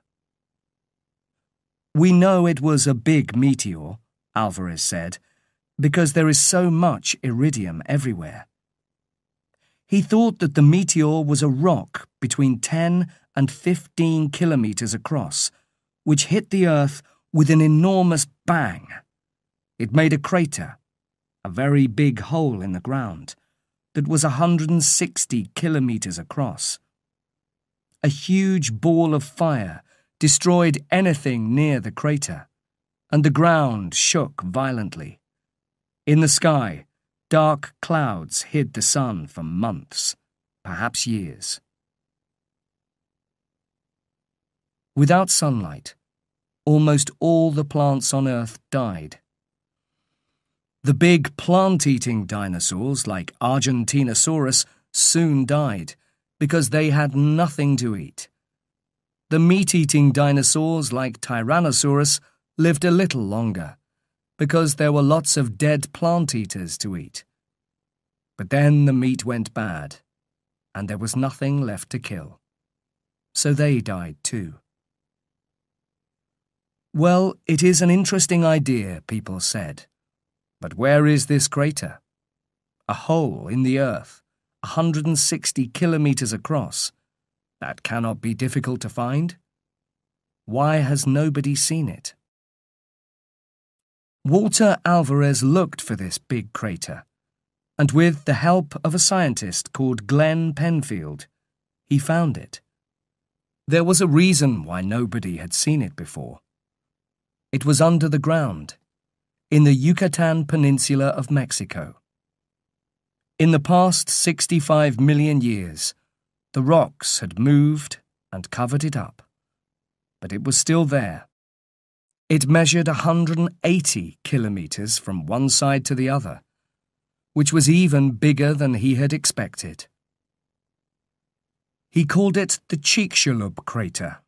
S1: We know it was a big meteor, Alvarez said, because there is so much iridium everywhere. He thought that the meteor was a rock between 10 and 15 kilometers across, which hit the Earth with an enormous bang. It made a crater, a very big hole in the ground, that was 160 kilometers across. A huge ball of fire destroyed anything near the crater, and the ground shook violently. In the sky, dark clouds hid the sun for months, perhaps years. Without sunlight, almost all the plants on Earth died. The big plant-eating dinosaurs like Argentinosaurus soon died because they had nothing to eat. The meat-eating dinosaurs like Tyrannosaurus lived a little longer because there were lots of dead plant-eaters to eat. But then the meat went bad, and there was nothing left to kill. So they died too. Well, it is an interesting idea, people said. But where is this crater? A hole in the Earth, 160 kilometers across. That cannot be difficult to find. Why has nobody seen it? Walter Alvarez looked for this big crater, and with the help of a scientist called Glenn Penfield, he found it. There was a reason why nobody had seen it before. It was under the ground, in the Yucatan Peninsula of Mexico. In the past 65 million years, the rocks had moved and covered it up, but it was still there. It measured 180 kilometers from one side to the other, which was even bigger than he had expected. He called it the Chicxulub crater.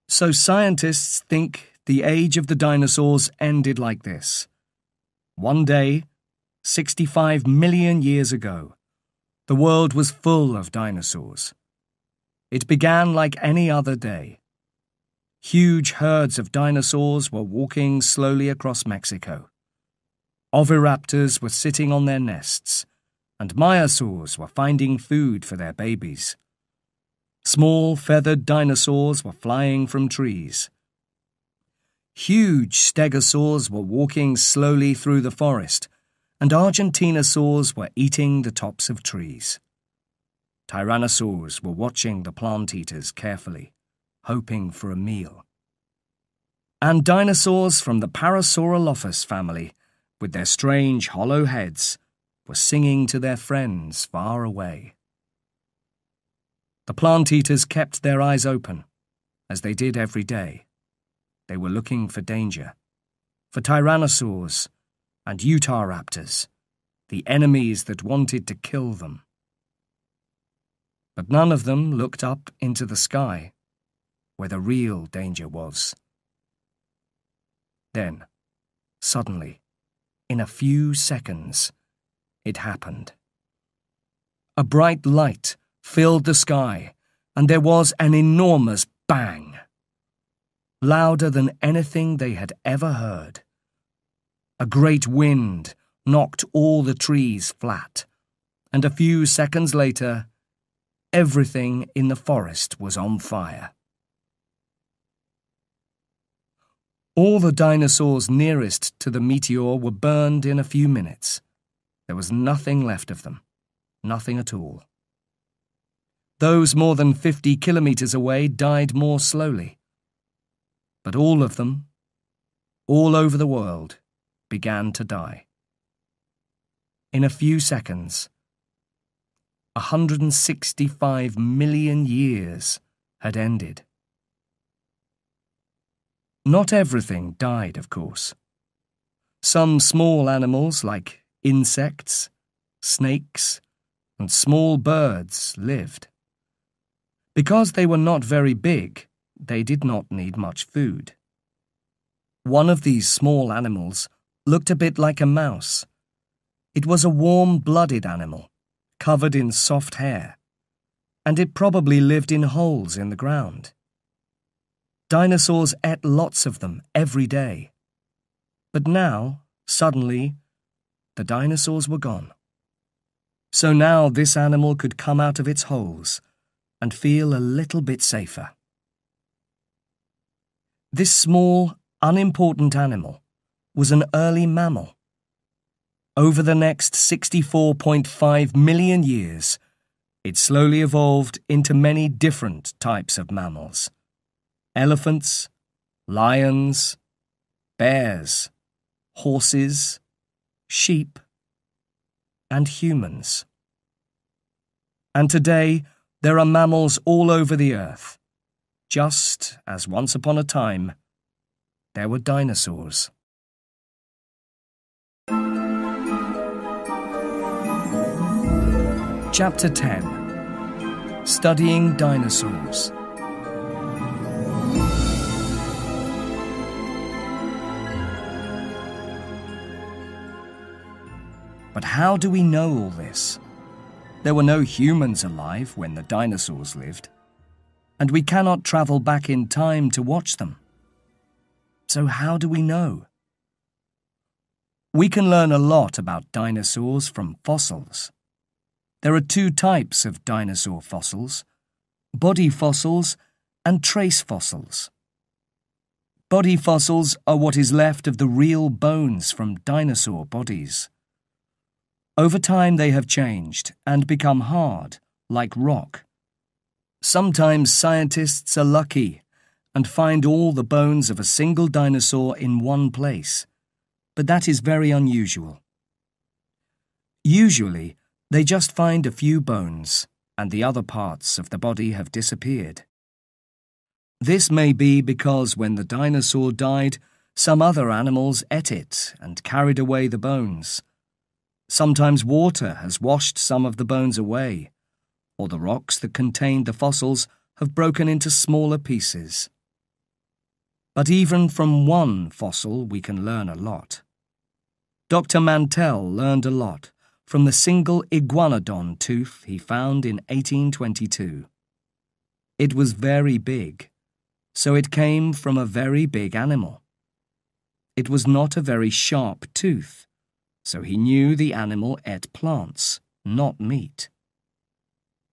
S1: So scientists think the age of the dinosaurs ended like this. One day, 65 million years ago, the world was full of dinosaurs. It began like any other day. Huge herds of dinosaurs were walking slowly across Mexico. Oviraptors were sitting on their nests, and myosaurs were finding food for their babies. Small feathered dinosaurs were flying from trees. Huge stegosaurs were walking slowly through the forest, and Argentinosaurs were eating the tops of trees. Tyrannosaurs were watching the plant-eaters carefully, hoping for a meal. And dinosaurs from the Parasaurolophus family, with their strange hollow heads, were singing to their friends far away. The plant-eaters kept their eyes open, as they did every day. They were looking for danger, for tyrannosaurs and Utahraptors, the enemies that wanted to kill them. But none of them looked up into the sky, where the real danger was. Then, suddenly, in a few seconds, it happened. A bright light filled the sky, and there was an enormous bang, louder than anything they had ever heard. A great wind knocked all the trees flat, and a few seconds later, everything in the forest was on fire. All the dinosaurs nearest to the meteor were burned in a few minutes. There was nothing left of them, nothing at all. Those more than 50 kilometers away died more slowly. But all of them, all over the world, began to die. In a few seconds, 165 million years had ended. Not everything died, of course. Some small animals, like insects, snakes, and small birds, lived. Because they were not very big, they did not need much food. One of these small animals looked a bit like a mouse. It was a warm-blooded animal, covered in soft hair, and it probably lived in holes in the ground. Dinosaurs ate lots of them every day. But now, suddenly, the dinosaurs were gone. So now this animal could come out of its holes and feel a little bit safer. This small, unimportant animal was an early mammal. Over the next 64.5 million years, it slowly evolved into many different types of mammals. Elephants, lions, bears, horses, sheep, and humans. And today, there are mammals all over the earth, just as once upon a time, there were dinosaurs. Chapter 10. Studying Dinosaurs. But how do we know all this? There were no humans alive when the dinosaurs lived, and we cannot travel back in time to watch them. So how do we know? We can learn a lot about dinosaurs from fossils. There are two types of dinosaur fossils: body fossils and trace fossils. Body fossils are what is left of the real bones from dinosaur bodies. Over time they have changed and become hard, like rock. Sometimes scientists are lucky and find all the bones of a single dinosaur in one place, but that is very unusual. Usually, they just find a few bones, and the other parts of the body have disappeared. This may be because when the dinosaur died, some other animals ate it and carried away the bones. Sometimes water has washed some of the bones away, or the rocks that contained the fossils have broken into smaller pieces. But even from one fossil we can learn a lot. Dr. Mantell learned a lot from the single iguanodon tooth he found in 1822. It was very big, so it came from a very big animal. It was not a very sharp tooth, so he knew the animal ate plants, not meat.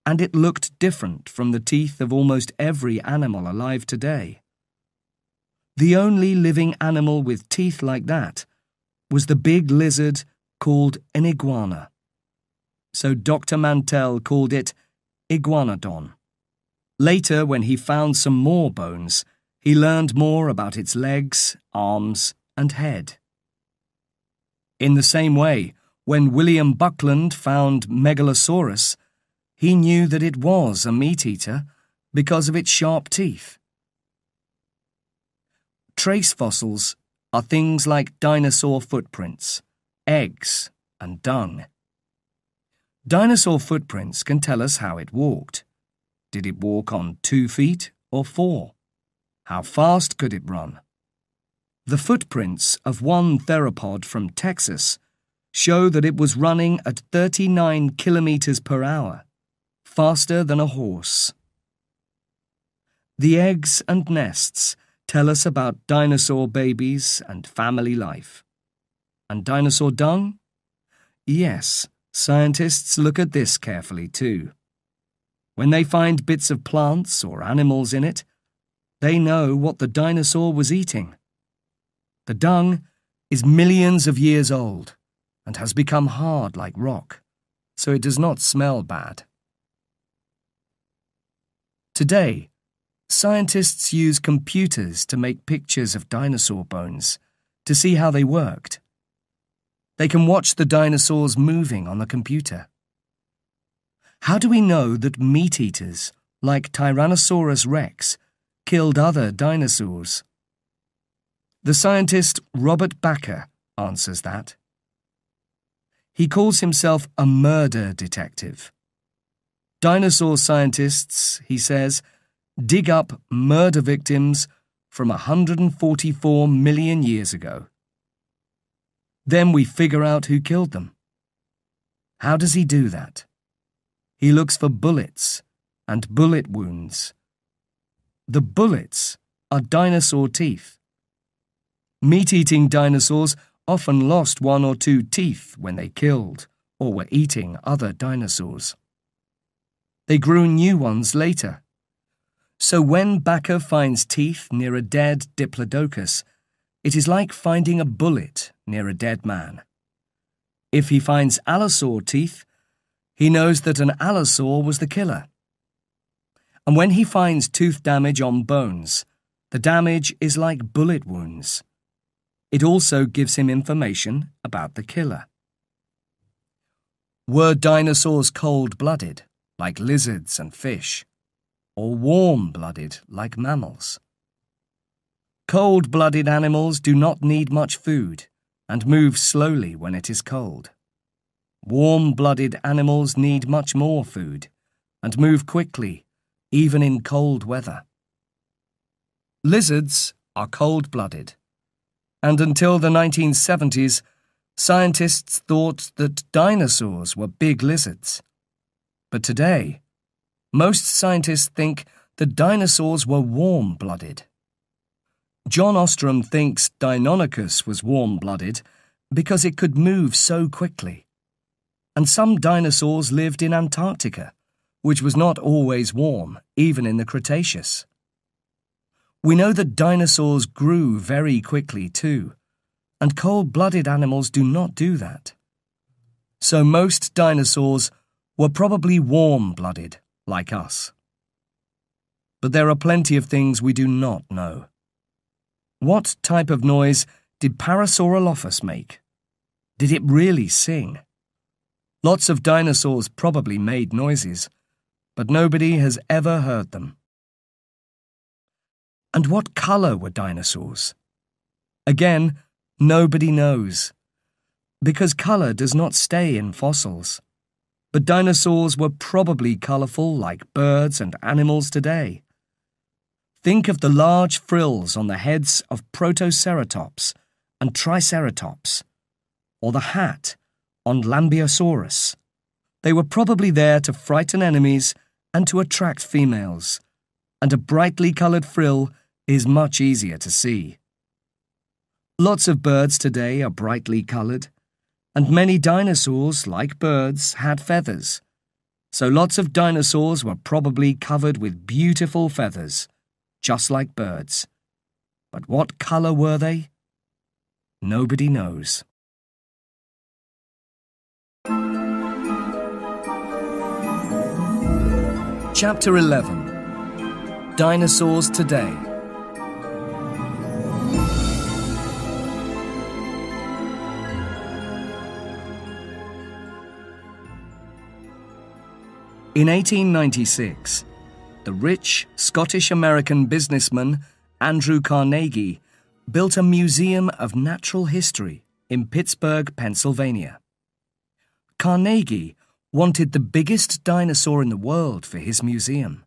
S1: And it looked different from the teeth of almost every animal alive today. The only living animal with teeth like that was the big lizard called an iguana. So Dr. Mantell called it iguanodon. Later, when he found some more bones, he learned more about its legs, arms, and head. In the same way, When William Buckland found Megalosaurus, he knew that it was a meat-eater because of its sharp teeth. Trace fossils are things like dinosaur footprints, eggs, and dung. Dinosaur footprints can tell us how it walked. Did it walk on 2 feet or 4? How fast could it run? The footprints of one theropod from Texas show that it was running at 39 kilometers per hour, faster than a horse. The eggs and nests tell us about dinosaur babies and family life. And dinosaur dung? Yes, scientists look at this carefully too. When they find bits of plants or animals in it, they know what the dinosaur was eating. The dung is millions of years old and has become hard like rock, so it does not smell bad. Today, scientists use computers to make pictures of dinosaur bones to see how they worked. They can watch the dinosaurs moving on the computer. How do we know that meat-eaters, like Tyrannosaurus rex, killed other dinosaurs? The scientist Robert Bakker answers that. He calls himself a murder detective. Dinosaur scientists, he says, dig up murder victims from 144 million years ago. Then we figure out who killed them. How does he do that? He looks for bullets and bullet wounds. The bullets are dinosaur teeth. Meat-eating dinosaurs often lost 1 or 2 teeth when they killed or were eating other dinosaurs. They grew new ones later. So when Bakker finds teeth near a dead Diplodocus, it is like finding a bullet near a dead man. If he finds allosaur teeth, he knows that an allosaur was the killer. And when he finds tooth damage on bones, the damage is like bullet wounds. It also gives him information about the killer. Were dinosaurs cold-blooded, like lizards and fish, or warm-blooded, like mammals? Cold-blooded animals do not need much food and move slowly when it is cold. Warm-blooded animals need much more food and move quickly, even in cold weather. Lizards are cold-blooded, and until the 1970s, scientists thought that dinosaurs were big lizards. But today, most scientists think that dinosaurs were warm-blooded. John Ostrom thinks Deinonychus was warm-blooded because it could move so quickly. And some dinosaurs lived in Antarctica, which was not always warm, even in the Cretaceous. We know that dinosaurs grew very quickly too, and cold-blooded animals do not do that. So most dinosaurs were probably warm-blooded, like us. But there are plenty of things we do not know. What type of noise did Parasaurolophus make? Did it really sing? Lots of dinosaurs probably made noises, but nobody has ever heard them. And what color were dinosaurs? Again, nobody knows, because color does not stay in fossils. But dinosaurs were probably colorful like birds and animals today. Think of the large frills on the heads of Protoceratops and Triceratops, or the hat on Lambeosaurus. They were probably there to frighten enemies and to attract females, and a brightly colored frill is much easier to see. Lots of birds today are brightly colored, and many dinosaurs, like birds, had feathers. So lots of dinosaurs were probably covered with beautiful feathers, just like birds. But what color were they? Nobody knows. Chapter 11. Dinosaurs Today. In 1896, the rich Scottish-American businessman Andrew Carnegie built a museum of natural history in Pittsburgh, Pennsylvania. Carnegie wanted the biggest dinosaur in the world for his museum,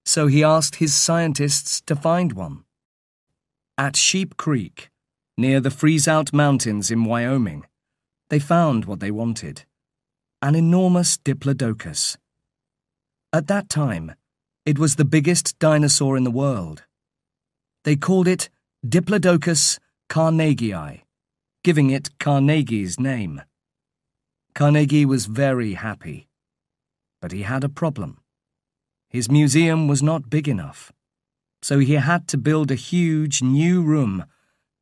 S1: so he asked his scientists to find one. At Sheep Creek, near the Freeze-Out Mountains in Wyoming, they found what they wanted: an enormous diplodocus. At that time, it was the biggest dinosaur in the world. They called it Diplodocus carnegii, giving it Carnegie's name. Carnegie was very happy, but he had a problem. His museum was not big enough, so he had to build a huge new room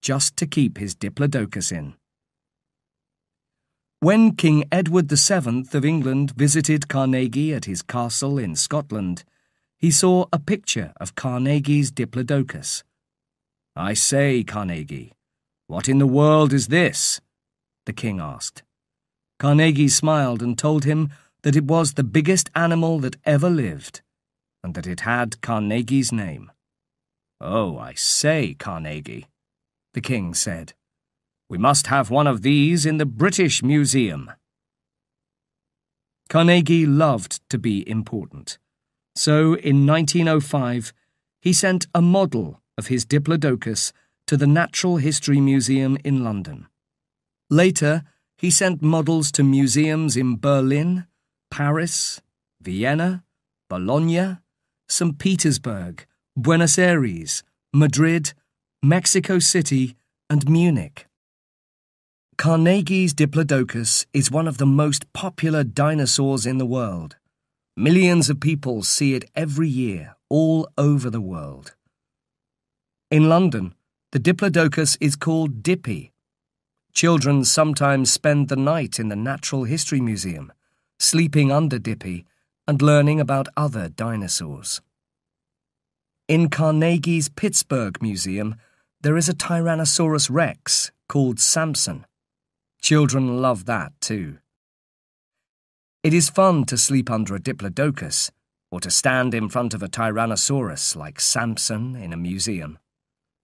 S1: just to keep his Diplodocus in. When King Edward VII of England visited Carnegie at his castle in Scotland, he saw a picture of Carnegie's Diplodocus. "I say, Carnegie, what in the world is this?" the king asked. Carnegie smiled and told him that it was the biggest animal that ever lived, and that it had Carnegie's name. "Oh, I say, Carnegie," the king said. "We must have one of these in the British Museum." Carnegie loved to be important, so in 1905 he sent a model of his Diplodocus to the Natural History Museum in London. Later, he sent models to museums in Berlin, Paris, Vienna, Bologna, St. Petersburg, Buenos Aires, Madrid, Mexico City, and Munich. Carnegie's Diplodocus is one of the most popular dinosaurs in the world. Millions of people see it every year, all over the world. In London, the Diplodocus is called Dippy. Children sometimes spend the night in the Natural History Museum, sleeping under Dippy and learning about other dinosaurs. In Carnegie's Pittsburgh Museum, there is a Tyrannosaurus Rex called Samson. Children love that too. It is fun to sleep under a Diplodocus, or to stand in front of a Tyrannosaurus like Samson in a museum.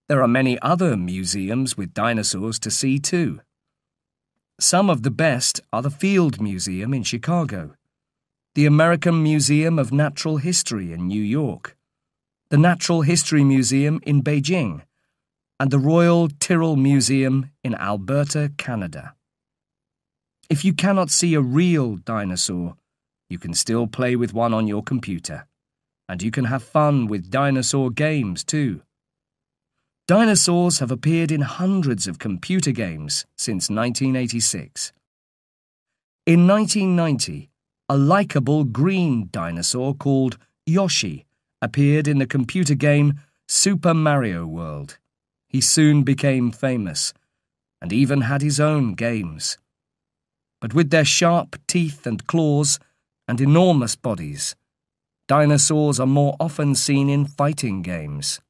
S1: There are many other museums with dinosaurs to see too. Some of the best are the Field Museum in Chicago, the American Museum of Natural History in New York, the Natural History Museum in Beijing, and the Royal Tyrrell Museum in Alberta, Canada. If you cannot see a real dinosaur, you can still play with one on your computer, and you can have fun with dinosaur games too. Dinosaurs have appeared in hundreds of computer games since 1986. In 1990, a likable green dinosaur called Yoshi appeared in the computer game Super Mario World. He soon became famous, and even had his own games. But with their sharp teeth and claws and enormous bodies, dinosaurs are more often seen in fighting games.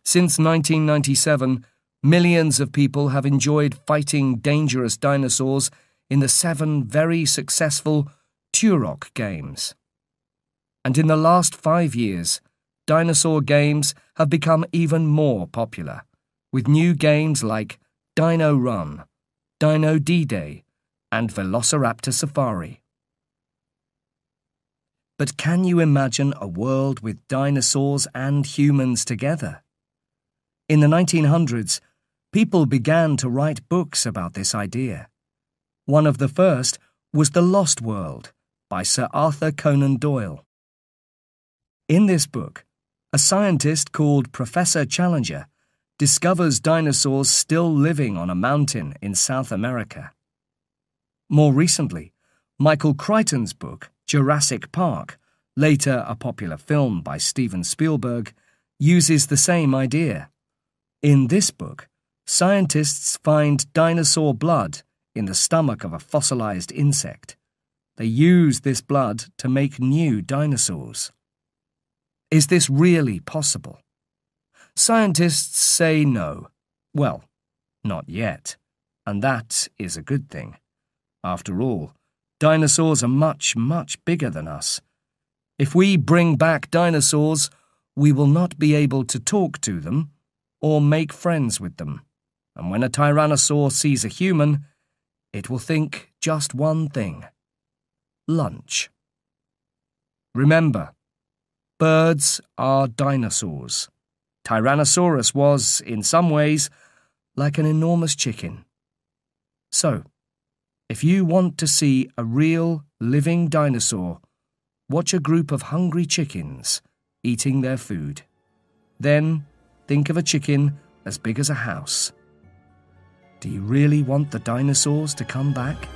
S1: Since 1997, millions of people have enjoyed fighting dangerous dinosaurs in the 7 very successful Turok games. And in the last 5 years, dinosaur games have become even more popular, with new games like Dino Run, Dino D-Day, and Velociraptor Safari. But can you imagine a world with dinosaurs and humans together? In the 1900s, people began to write books about this idea. One of the first was The Lost World by Sir Arthur Conan Doyle. In this book, a scientist called Professor Challenger discovers dinosaurs still living on a mountain in South America. More recently, Michael Crichton's book, Jurassic Park, later a popular film by Steven Spielberg, uses the same idea. In this book, scientists find dinosaur blood in the stomach of a fossilized insect. They use this blood to make new dinosaurs. Is this really possible? Scientists say no. Well, not yet, and that is a good thing. After all, Dinosaurs are much, much bigger than us. If we bring back dinosaurs, we will not be able to talk to them or make friends with them. And when a tyrannosaur sees a human, it will think just one thing: lunch. Remember, birds are dinosaurs. Tyrannosaurus was, in some ways, like an enormous chicken. So, if you want to see a real, living dinosaur, watch a group of hungry chickens eating their food. Then, think of a chicken as big as a house. Do you really want the dinosaurs to come back?